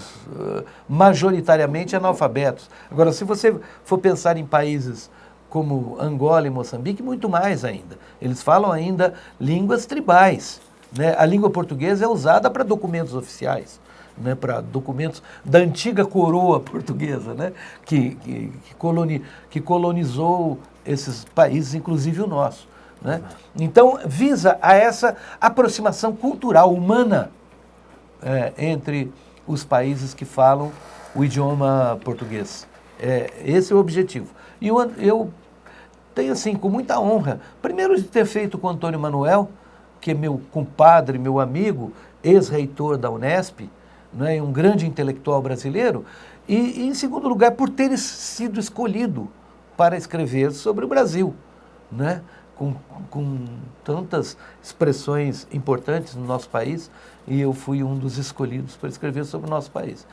S3: majoritariamente analfabetos. Agora, se você for pensar em países como Angola e Moçambique, muito mais ainda. Eles falam ainda línguas tribais, né? A língua portuguesa é usada para documentos oficiais, né? Para documentos da antiga coroa portuguesa, né? que colonizou esses países, inclusive o nosso, né? Então, visa a essa aproximação cultural, humana, entre os países que falam o idioma português. Esse é o objetivo. E eu tenho, assim, com muita honra, primeiro de ter feito com o Antônio Manuel, que é meu compadre, meu amigo, ex-reitor da Unesp, né, um grande intelectual brasileiro, e em segundo lugar, por ter sido escolhido para escrever sobre o Brasil, né, com tantas expressões importantes no nosso país, e eu fui um dos escolhidos para escrever sobre o nosso país.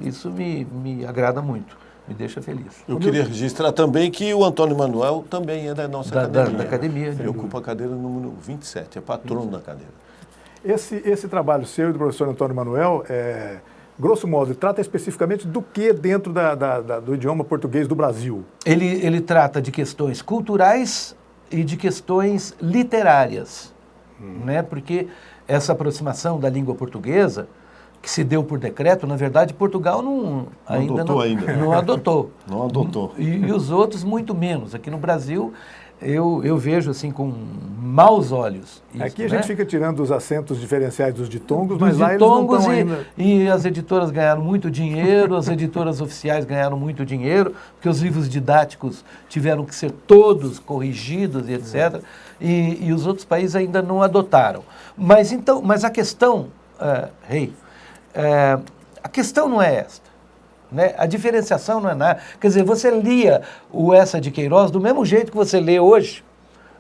S3: Isso me agrada muito, me deixa feliz.
S2: Eu queria registrar também que o Antônio Manuel também é da nossa academia.
S3: Da academia.
S2: Ele ocupa a cadeira número 27, é patrono da cadeira.
S1: Esse trabalho seu e do professor Antônio Manuel, grosso modo, trata especificamente do que dentro do idioma português do Brasil?
S3: Ele trata de questões culturais e de questões literárias, né? Porque essa aproximação da língua portuguesa, que se deu por decreto, na verdade, Portugal ainda não adotou.
S2: Não adotou.
S3: E os outros muito menos. Aqui no Brasil, eu vejo assim com maus olhos. Isso,
S1: aqui a
S3: né?
S1: gente fica tirando os acentos diferenciais dos ditongos,
S3: Dos
S1: mas lá eles não
S3: ditongos
S1: estão ainda...
S3: e as editoras ganharam muito dinheiro, as editoras oficiais ganharam muito dinheiro, porque os livros didáticos tiveram que ser todos corrigidos e etc. E os outros países ainda não adotaram. Mas a questão, a questão não é esta, né? A diferenciação não é nada. Quer dizer, você lia o Eça de Queiroz do mesmo jeito que você lê hoje,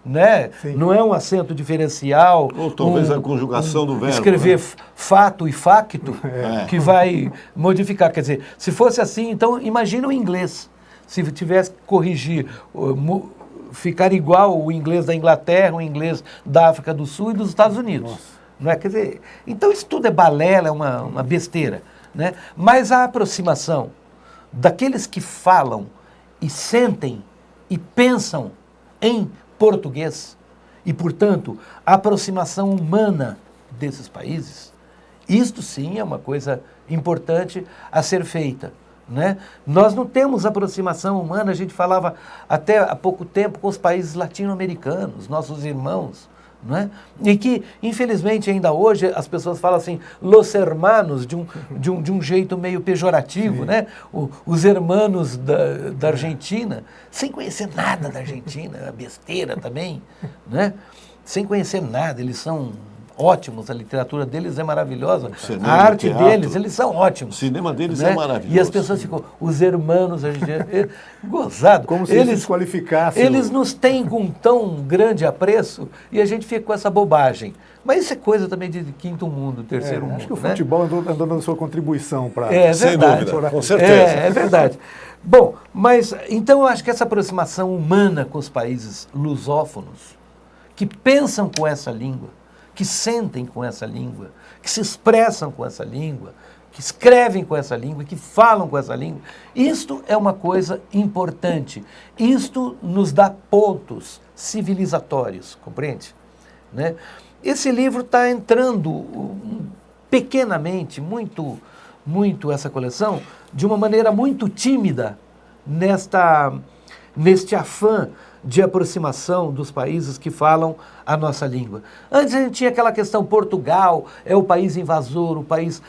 S3: né? Não é um acento diferencial.
S2: Ou talvez a conjugação do verbo.
S3: Escrever,
S2: né?
S3: Fato e facto, que vai modificar. Quer dizer, se fosse assim, então imagina o inglês. Se tivesse que corrigir, ficar igual o inglês da Inglaterra, o inglês da África do Sul e dos Estados Unidos. Não é? Quer dizer, então isso tudo é balela, é uma besteira, né? Mas a aproximação daqueles que falam e sentem e pensam em português e, portanto, a aproximação humana desses países, isto sim é uma coisa importante a ser feita, né? Nós não temos aproximação humana, a gente falava até há pouco tempo com os países latino-americanos, nossos irmãos, não é? E que, infelizmente, ainda hoje as pessoas falam assim, los hermanos, de um jeito meio pejorativo, né? Os hermanos da Argentina, sem conhecer nada da Argentina, besteira também, né? Sem conhecer nada, eles são ótimos, a literatura deles é maravilhosa, a arte deles, eles são ótimos.
S2: O cinema deles
S3: né?
S2: é maravilhoso.
S3: E as pessoas ficam, os hermanos argentinos, gozado.
S1: Como se eles desqualificassem.
S3: Eles nos têm com tão grande apreço e a gente fica com essa bobagem. Mas isso é coisa também de quinto mundo, terceiro mundo.
S1: Acho que o
S3: né?
S1: futebol andou dando sua contribuição para...
S3: É
S2: Sem
S3: verdade.
S2: dúvida, com certeza.
S3: É verdade. Bom, mas então eu acho que essa aproximação humana com os países lusófonos, que pensam com essa língua, que sentem com essa língua, que se expressam com essa língua, que escrevem com essa língua, que falam com essa língua, isto é uma coisa importante. Isto nos dá pontos civilizatórios, compreende? Né? Esse livro está entrando pequenamente, muito essa coleção, de uma maneira muito tímida neste afã de aproximação dos países que falam a nossa língua. Antes a gente tinha aquela questão, Portugal é o país invasor, o país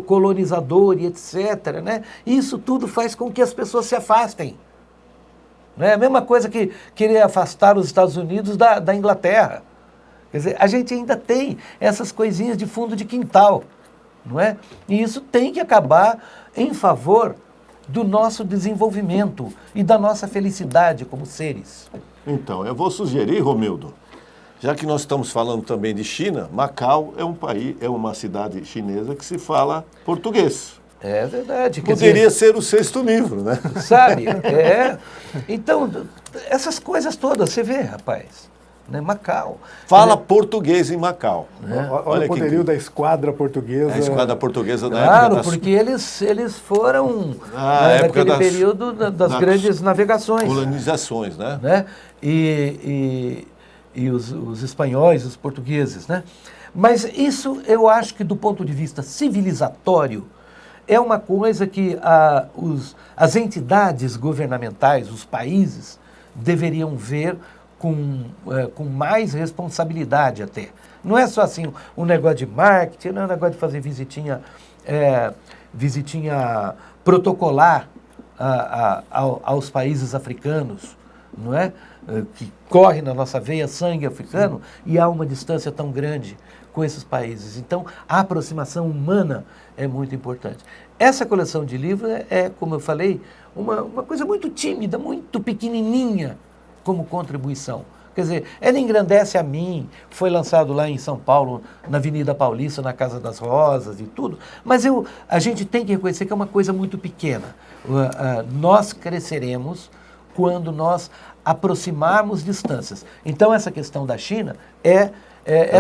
S3: colonizador e etc. Né? Isso tudo faz com que as pessoas se afastem. É a mesma coisa que querer afastar os Estados Unidos da Inglaterra. Quer dizer, a gente ainda tem essas coisinhas de fundo de quintal, não é? E isso tem que acabar em favor do nosso desenvolvimento e da nossa felicidade como seres.
S2: Então, eu vou sugerir, Romildo, Já que nós estamos falando também de China, Macau é um país, é uma cidade chinesa que se fala português.
S3: É verdade.
S2: Poderia ser o 6º livro, né?
S3: Sabe? Então, essas coisas todas, você vê, rapaz. Né? Macau.
S2: Fala português em Macau.
S1: Olha o poderio da esquadra portuguesa.
S2: A esquadra portuguesa da
S3: Claro,
S2: época
S3: porque eles foram
S2: época
S3: naquele período das grandes navegações.
S2: Colonizações, né?
S3: E os espanhóis, os portugueses, né? Mas isso, eu acho que do ponto de vista civilizatório, é uma coisa que as entidades governamentais, os países, deveriam ver com mais responsabilidade até. Não é só assim um negócio de marketing, não é um negócio de fazer visitinha protocolar aos países africanos, não é? Que corre na nossa veia sangue africano. Sim. E há uma distância tão grande com esses países. Então, a aproximação humana é muito importante. Essa coleção de livros como eu falei, uma coisa muito tímida, muito pequenininha como contribuição. Quer dizer, ela engrandece a mim, foi lançado lá em São Paulo, na Avenida Paulista, na Casa das Rosas e tudo, mas a gente tem que reconhecer que é uma coisa muito pequena. Nós cresceremos quando nós aproximarmos distâncias. Então, essa questão da China é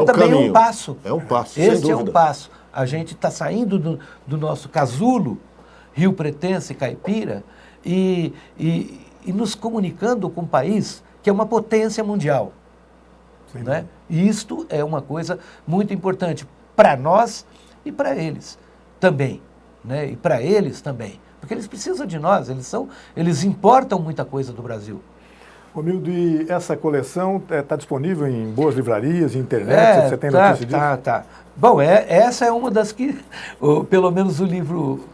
S3: também um passo.
S2: É um passo,
S3: Este é um passo. A gente está saindo do nosso casulo rio-pretense caipira e nos comunicando com um país que é uma potência mundial. Né? E isto é uma coisa muito importante para nós e para eles também. Né? E para eles também. Porque eles precisam de nós, eles importam muita coisa do Brasil.
S1: Romildo, e essa coleção está disponível em boas livrarias, em internet? Você tem notícia disso?
S3: Tá. Bom, essa é uma das que, pelo menos o livro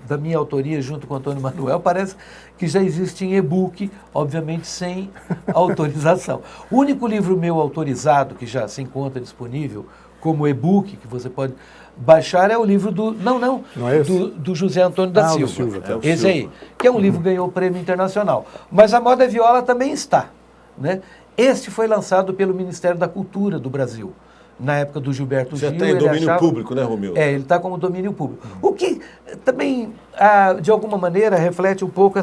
S3: da minha autoria, junto com o Antônio Manuel, parece que já existe em e-book, obviamente sem autorização. O único livro meu autorizado que já se encontra disponível como e-book, que você pode baixar, é o livro do José Antônio da Silva. Esse aí, que é um livro que ganhou o prêmio internacional. Mas a Moda Viola também está. Né? Este foi lançado pelo Ministério da Cultura do Brasil. Na época do Gilberto Gil.
S2: Já tem domínio público, né, Romildo?
S3: Ele está como domínio público. O que também, de alguma maneira, reflete um pouco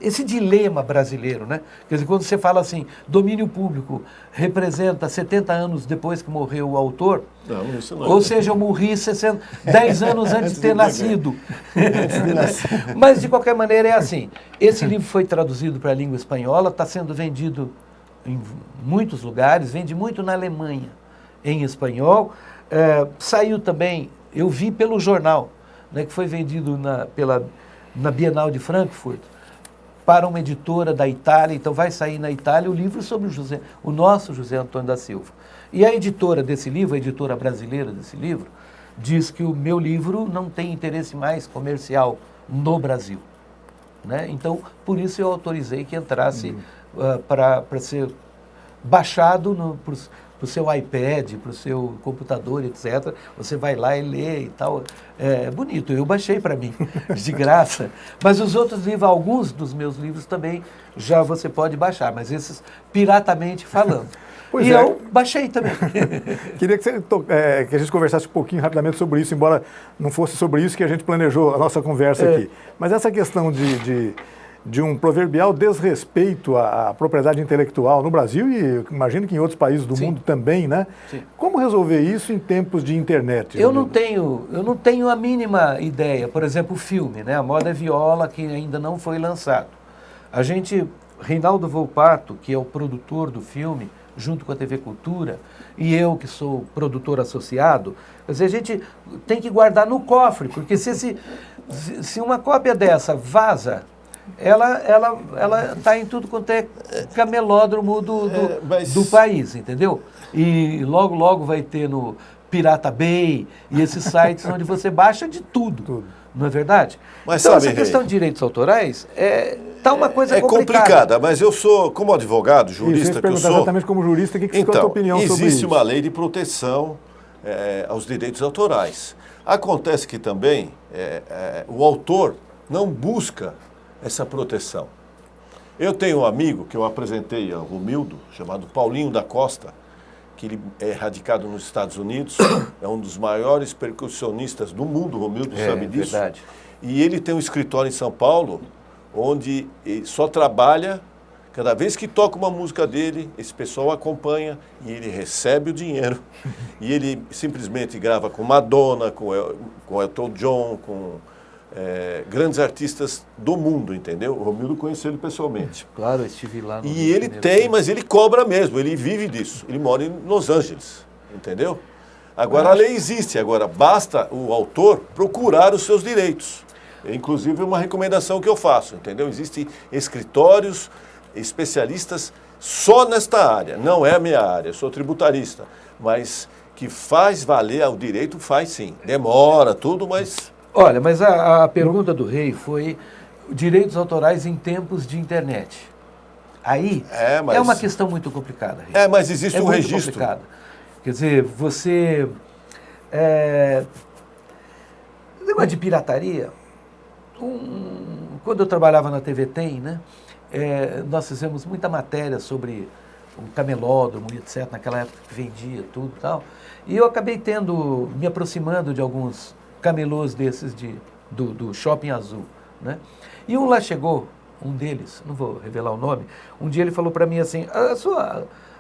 S3: esse dilema brasileiro, né? Quer dizer, quando você fala assim, domínio público representa 70 anos depois que morreu o autor,
S2: não, isso não.
S3: Ou seja, eu morri 10 anos antes de ter nascido. Mas, de qualquer maneira, é assim. Esse livro foi traduzido para a língua espanhola, está sendo vendido em muitos lugares, vende muito na Alemanha, em espanhol. Saiu também, eu vi pelo jornal, né, que foi vendido na Bienal de Frankfurt, para uma editora da Itália. Então vai sair na Itália o livro sobre o nosso José Antônio da Silva. E a editora desse livro, a editora brasileira desse livro, diz que o meu livro não tem interesse mais comercial no Brasil. Né? Então, por isso eu autorizei que entrasse para ser baixado para o seu iPad, para o seu computador, etc. Você vai lá e lê e tal. É bonito, eu baixei para mim, de graça. Mas os outros livros, alguns dos meus livros também, já você pode baixar, mas esses piratamente falando.
S1: Pois
S3: eu baixei também.
S1: Queria que a gente conversasse um pouquinho rapidamente sobre isso, embora não fosse sobre isso que a gente planejou a nossa conversa aqui. Mas essa questão de um proverbial desrespeito à propriedade intelectual no Brasil e imagino que em outros países do mundo também, né? Sim. Como resolver isso em tempos de internet?
S3: Eu não tenho a mínima ideia. Por exemplo, o filme, né? A Moda Viola, que ainda não foi lançado. Reinaldo Volpato, que é o produtor do filme, junto com a TV Cultura, e eu, que sou produtor associado, quer dizer, a gente tem que guardar no cofre, porque se uma cópia dessa vaza, ela está em tudo quanto é camelódromo do país, entendeu? E logo vai ter no Pirata Bay e esses sites onde você baixa de tudo. Não é verdade?
S2: Mas
S3: então,
S2: sabe,
S3: essa questão de direitos autorais está uma coisa
S2: complicada, mas eu sou, como advogado, jurista,
S1: que eu sou... exatamente como jurista, o que é a tua opinião sobre isso?
S2: Existe uma lei de proteção aos direitos autorais. Acontece que também o autor não busca essa proteção. Eu tenho um amigo que eu apresentei, o Romildo, chamado Paulinho da Costa, que ele é radicado nos Estados Unidos, é um dos maiores percussionistas do mundo, o Romildo sabe disso.
S3: Verdade.
S2: E ele tem um escritório em São Paulo, onde ele só trabalha, cada vez que toca uma música dele, esse pessoal acompanha e ele recebe o dinheiro. E ele simplesmente grava com Madonna, com Elton John, com grandes artistas do mundo, entendeu? O Romildo conheceu ele pessoalmente.
S3: Claro, eu estive lá.
S2: E ele tem, mas ele cobra mesmo, ele vive disso. Ele mora em Los Angeles, entendeu? Agora a lei existe, agora basta o autor procurar os seus direitos. É, inclusive uma recomendação que eu faço, entendeu? Existem escritórios, especialistas só nesta área. Não é a minha área, eu sou tributarista, mas que faz valer o direito, faz sim. Demora tudo, mas...
S3: Olha, mas a pergunta do Rei foi direitos autorais em tempos de internet. Aí é uma questão muito complicada, Rei.
S2: Mas existe um
S3: muito
S2: registro.
S3: Complicado. Quer dizer, você... negócio de pirataria, quando eu trabalhava na TV Tem, né, nós fizemos muita matéria sobre o camelódromo e etc, naquela época que vendia tudo e tal, e eu acabei me aproximando de alguns camelôs desses do Shopping Azul, né? E um lá chegou, um deles, não vou revelar o nome, um dia ele falou para mim assim,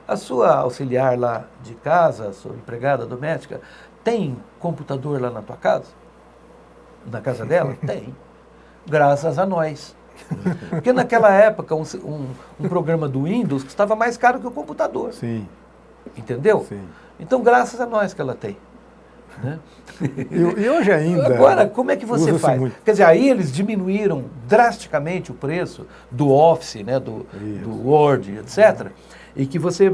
S3: a sua auxiliar lá de casa, a sua empregada doméstica, tem computador lá na tua casa? Na casa dela? Tem. Graças a nós. Porque naquela época um programa do Windows custava mais caro que o computador.
S1: Sim.
S3: Entendeu?
S1: Sim.
S3: Então, graças a nós que ela tem. Né?
S1: E hoje ainda...
S3: Agora, como é que você faz? Muito. Quer dizer, aí eles diminuíram drasticamente o preço do Office, né, do Word, etc., e que você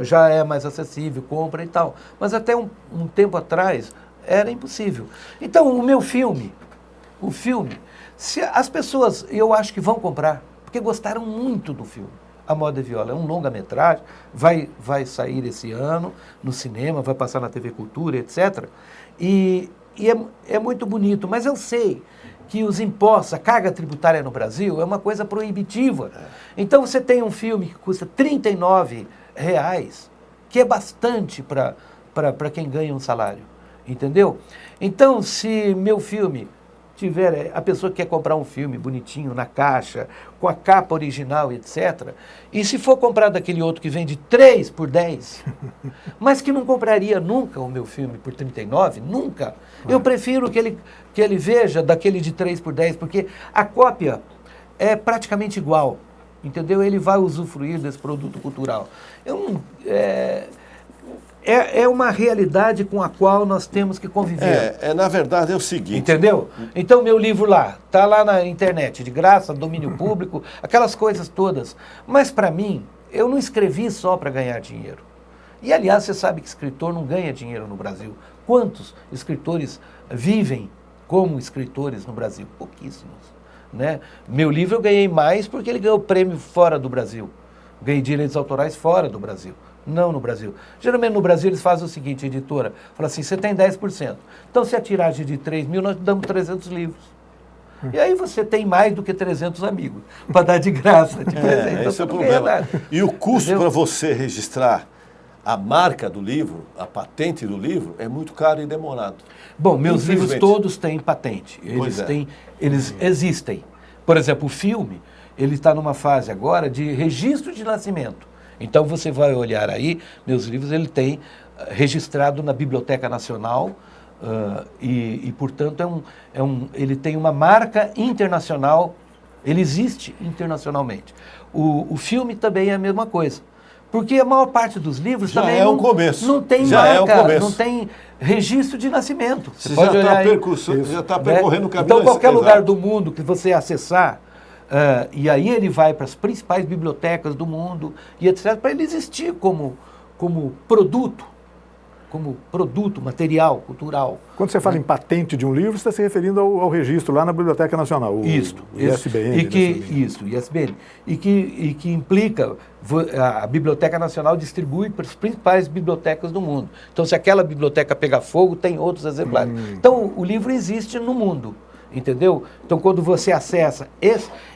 S3: já é mais acessível, compra e tal. Mas até um tempo atrás era impossível. Então, o filme, se as pessoas, eu acho que vão comprar, porque gostaram muito do filme. A Moda e Viola é um longa-metragem, vai sair esse ano no cinema, vai passar na TV Cultura, etc. E é muito bonito, mas eu sei que os impostos, a carga tributária no Brasil é uma coisa proibitiva. Então você tem um filme que custa R$39, que é bastante para quem ganha um salário, entendeu? Então, se meu filme tiver, a pessoa que quer comprar um filme bonitinho, na caixa, com a capa original, etc., e se for comprar daquele outro que vende 3 por 10, mas que não compraria nunca o meu filme por 39, nunca, eu prefiro que ele veja daquele de 3 por 10, porque a cópia é praticamente igual, entendeu? Ele vai usufruir desse produto cultural. É uma realidade com a qual nós temos que conviver.
S2: Na verdade é o seguinte...
S3: Entendeu? Então, meu livro lá, está lá na internet, de graça, domínio público, aquelas coisas todas. Mas, para mim, eu não escrevi só para ganhar dinheiro. E, aliás, você sabe que escritor não ganha dinheiro no Brasil. Quantos escritores vivem como escritores no Brasil? Pouquíssimos. Né? Meu livro eu ganhei mais porque ele ganhou prêmio fora do Brasil. Ganhei direitos autorais fora do Brasil. Não no Brasil. Geralmente no Brasil eles fazem o seguinte, editora, fala assim, você tem 10%. Então se a tiragem de 3 mil, nós damos 300 livros. E aí você tem mais do que 300 amigos, para dar de graça, de presente.
S2: Esse é o problema. E o custo para você registrar a marca do livro, a patente do livro, é muito caro e demorado.
S3: Bom, meus livros todos têm patente. Eles existem. Por exemplo, o filme, ele está numa fase agora de registro de nascimento. Então você vai olhar aí, meus livros, ele tem registrado na Biblioteca Nacional portanto, ele tem uma marca internacional, ele existe internacionalmente. O filme também é a mesma coisa, porque a maior parte dos livros
S2: já
S3: também não tem marca, não tem registro de nascimento.
S2: Você pode olhar já está percorrendo o caminho.
S3: Então, qualquer lugar do mundo que você acessar, e aí ele vai para as principais bibliotecas do mundo e etc., para ele existir como produto, material, cultural.
S1: Quando você fala em patente de um livro, você está se referindo ao registro lá na Biblioteca Nacional, o ISBN.
S3: ISBN. E que implica, a Biblioteca Nacional distribui para as principais bibliotecas do mundo. Então, se aquela biblioteca pegar fogo, tem outros exemplares. Então, o livro existe no mundo, entendeu? Então, quando você acessa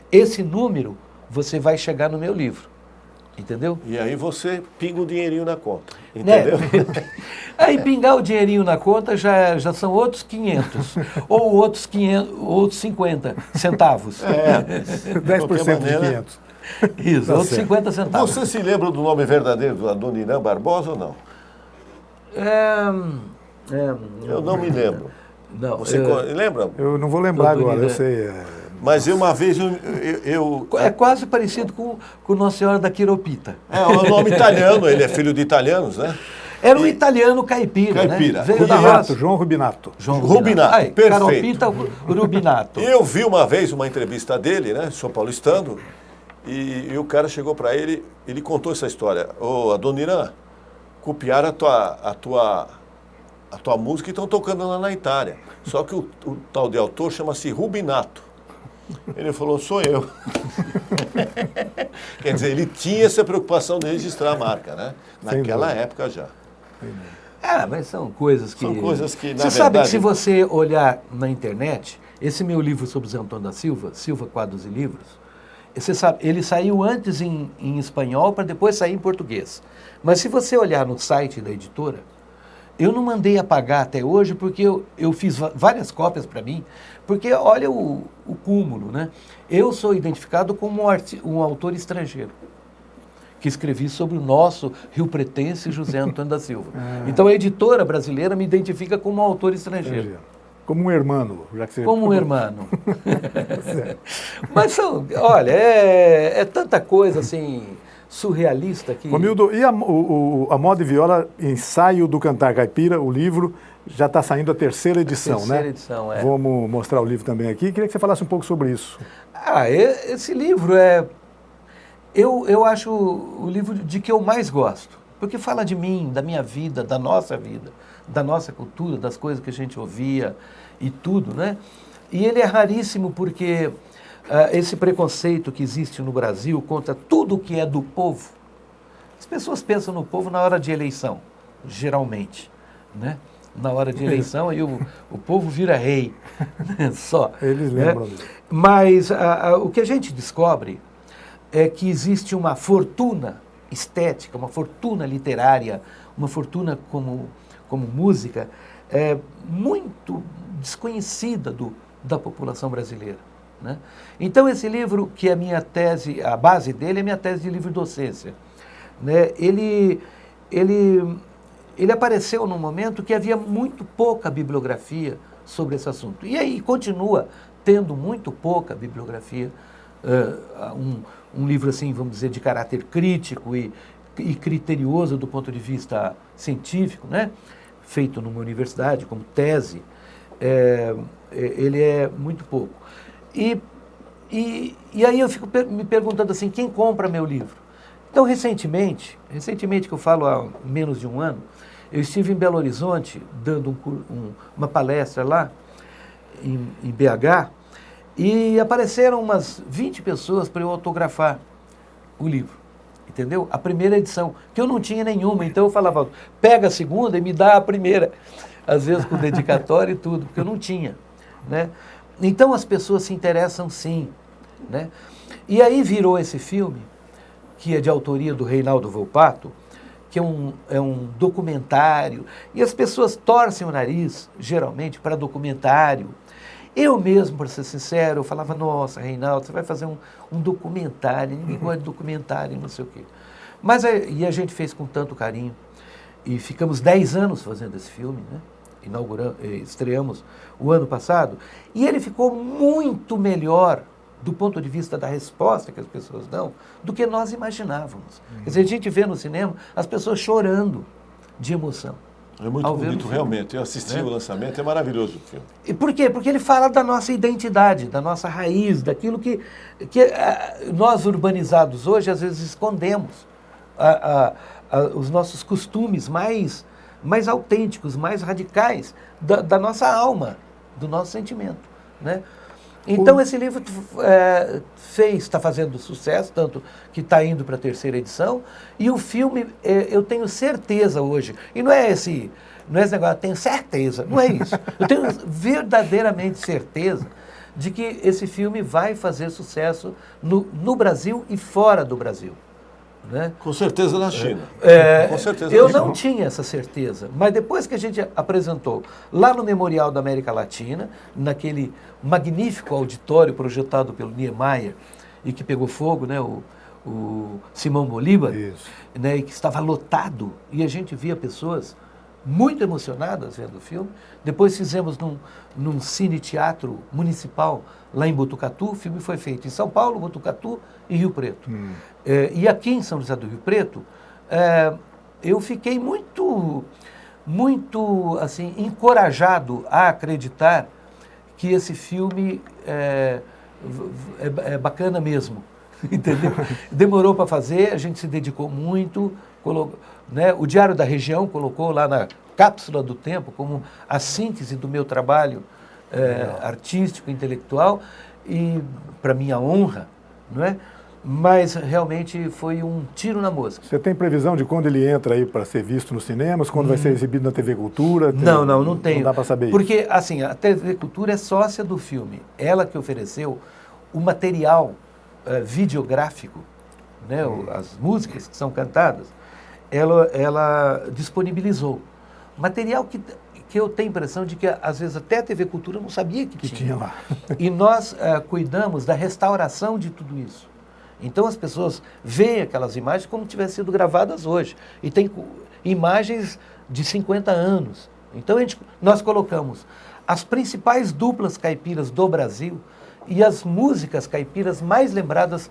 S3: esse número, você vai chegar no meu livro. Entendeu?
S2: E aí você pinga o dinheirinho na conta, entendeu?
S3: Aí pingar o dinheirinho na conta já são outros 500, ou outros 50 centavos.
S1: 10% de 500.
S3: Isso,
S1: Tá
S3: outros
S1: certo.
S3: 50 centavos.
S2: Você se lembra do nome verdadeiro do Adoniran Barbosa ou não? Eu não me lembro.
S3: Não,
S2: Você lembra?
S1: Eu não vou lembrar
S3: Adoniran.
S1: agora, eu sei.
S2: Mas uma vez eu
S3: é quase parecido com Nossa Senhora da Quiropita.
S2: É um nome italiano, ele é filho de italianos, né?
S3: Era um italiano caipira,
S2: Caipira.
S3: né? Veio da
S1: Rubinato,
S3: roça.
S1: João Rubinato.
S3: João
S2: Rubinato,
S3: Aí,
S2: perfeito.
S3: Caropita Rubinato.
S2: Eu vi uma vez uma entrevista dele, né, São Paulistano, e o cara chegou para ele, ele contou essa história. Ô, Adoniran, copiaram a tua música e estão tocando lá na Itália. Só que o tal de autor chama-se Rubinato. Ele falou, sou eu. Quer dizer, ele tinha essa preocupação de registrar a marca, né? Naquela época já.
S3: Mas são coisas que...
S2: São coisas que, na
S3: Você sabe
S2: verdade...
S3: que se você olhar na internet, esse meu livro sobre Zé Antônio da Silva, Silva Quadros e Livros, você sabe, ele saiu antes em espanhol para depois sair em português. Mas se você olhar no site da editora, eu não mandei apagar até hoje porque eu fiz várias cópias para mim, porque olha o cúmulo, né? Eu sou identificado como um autor estrangeiro, que escrevi sobre o nosso rio-pretense José Antônio da Silva. Então a editora brasileira me identifica como um autor estrangeiro.
S1: Como um hermano, já que você...
S3: Como um hermano. Mas olha, é tanta coisa assim... surrealista que...
S1: Romildo, e a Moda e Viola, ensaio do Cantar Caipira, o livro, já está saindo a terceira edição, né?
S3: Terceira edição, é.
S1: Vamos mostrar o livro também aqui. Queria que você falasse um pouco sobre isso.
S3: Esse livro eu acho o livro de que eu mais gosto, porque fala de mim, da minha vida, da nossa cultura, das coisas que a gente ouvia e tudo, né? E ele é raríssimo porque... esse preconceito que existe no Brasil contra tudo que é do povo. As pessoas pensam no povo na hora de eleição, geralmente, né? Na hora de eleição, aí o povo vira rei, só.
S1: Eles lembram
S3: né?
S1: disso.
S3: Mas o que a gente descobre é que existe uma fortuna estética, uma fortuna literária, uma fortuna como música, muito desconhecida da população brasileira. Né? Então esse livro, que é minha tese, a base dele é minha tese de livre-docência, né? Ele apareceu num momento que havia muito pouca bibliografia sobre esse assunto. E aí continua tendo muito pouca bibliografia, um livro assim, vamos dizer, de caráter crítico e criterioso do ponto de vista científico, né? Feito numa universidade como tese, ele é muito pouco. E aí eu fico me perguntando assim, quem compra meu livro? Então, recentemente que eu falo há menos de um ano, eu estive em Belo Horizonte dando uma palestra lá, em BH, e apareceram umas 20 pessoas para eu autografar o livro, entendeu? A primeira edição, que eu não tinha nenhuma, então eu falava, pega a segunda e me dá a primeira, às vezes com dedicatório e tudo, porque eu não tinha, né? Então as pessoas se interessam sim, né? E aí virou esse filme, que é de autoria do Reinaldo Volpato, que é um documentário, e as pessoas torcem o nariz, geralmente, para documentário. Eu mesmo, para ser sincero, eu falava, nossa, Reinaldo, você vai fazer um documentário, ninguém gosta de documentário, não sei o quê. Mas e a gente fez com tanto carinho, e ficamos 10 anos fazendo esse filme, né? Estreamos o ano passado, e ele ficou muito melhor do ponto de vista da resposta que as pessoas dão do que nós imaginávamos. Quer dizer, a gente vê no cinema as pessoas chorando de emoção.
S2: É muito bonito, realmente. Eu assisti o lançamento, é maravilhoso o filme.
S3: E por quê? Porque ele fala da nossa identidade, da nossa raiz, daquilo que nós urbanizados hoje às vezes escondemos, os nossos costumes mais autênticos, mais radicais da nossa alma, do nosso sentimento, né? Então esse livro está fazendo sucesso, tanto que está indo para a terceira edição, e o filme, eu tenho certeza hoje, e não é esse negócio, tenho certeza, não é isso, eu tenho verdadeiramente certeza de que esse filme vai fazer sucesso no Brasil e fora do Brasil. Né?
S2: Com certeza na China. Com certeza
S3: Eu
S2: na China.
S3: não tinha essa certeza, mas depois que a gente apresentou lá no Memorial da América Latina, naquele magnífico auditório projetado pelo Niemeyer e que pegou fogo, né, o Simão Bolívar, né, e que estava lotado, e a gente via pessoas muito emocionadas vendo o filme. Depois fizemos num cine-teatro municipal lá em Botucatu. O filme foi feito em São Paulo, Botucatu e Rio Preto. E aqui em São José do Rio Preto, eu fiquei muito assim, encorajado a acreditar que esse filme é bacana mesmo. Entendeu? Demorou para fazer, a gente se dedicou muito, né? O Diário da Região colocou lá na cápsula do tempo como a síntese do meu trabalho artístico, intelectual, e para minha honra, não é? Mas realmente foi um tiro na mosca.
S1: Você tem previsão de quando ele entra aí para ser visto nos cinemas, quando vai ser exibido na TV Cultura?
S3: Não tenho.
S1: Não dá para saber
S3: Porque, assim, a TV Cultura é sócia do filme. Ela que ofereceu o material videográfico, né, as músicas que são cantadas, ela disponibilizou. Material que eu tenho a impressão de que, às vezes, até a TV Cultura não sabia que tinha
S1: lá.
S3: E nós cuidamos da restauração de tudo isso. Então, as pessoas veem aquelas imagens como se tivessem sido gravadas hoje. E tem imagens de 50 anos. Então, nós colocamos as principais duplas caipiras do Brasil e as músicas caipiras mais lembradas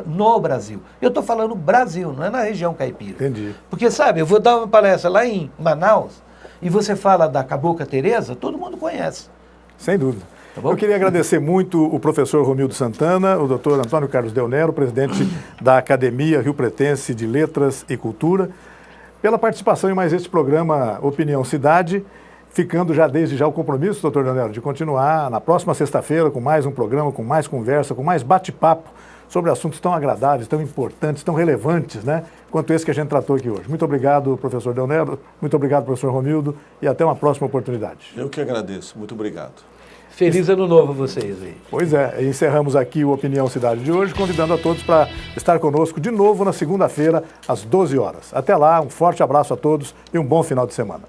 S3: no Brasil. Eu estou falando Brasil, não é na região caipira.
S1: Entendi.
S3: Porque, sabe, eu vou dar uma palestra lá em Manaus e você fala da Cabocla Teresa, todo mundo conhece.
S1: Sem dúvida.
S3: Tá bom?
S1: Eu queria agradecer muito o professor Romildo Santana, o doutor Antônio Carlos Del Nero, presidente da Academia Rio Pretense de Letras e Cultura, pela participação em mais este programa Opinião Cidade, ficando já desde já o compromisso, doutor Del Nero, de continuar na próxima sexta-feira com mais um programa, com mais conversa, com mais bate-papo sobre assuntos tão agradáveis, tão importantes, tão relevantes, né, quanto esse que a gente tratou aqui hoje. Muito obrigado, professor Del Nero, muito obrigado, professor Romildo, e até uma próxima oportunidade.
S2: Eu que agradeço. Muito obrigado.
S3: Feliz ano novo a vocês aí.
S1: Pois é, encerramos aqui o Opinião Cidade de hoje, convidando a todos para estar conosco de novo na segunda-feira, às 12 horas. Até lá, um forte abraço a todos e um bom final de semana.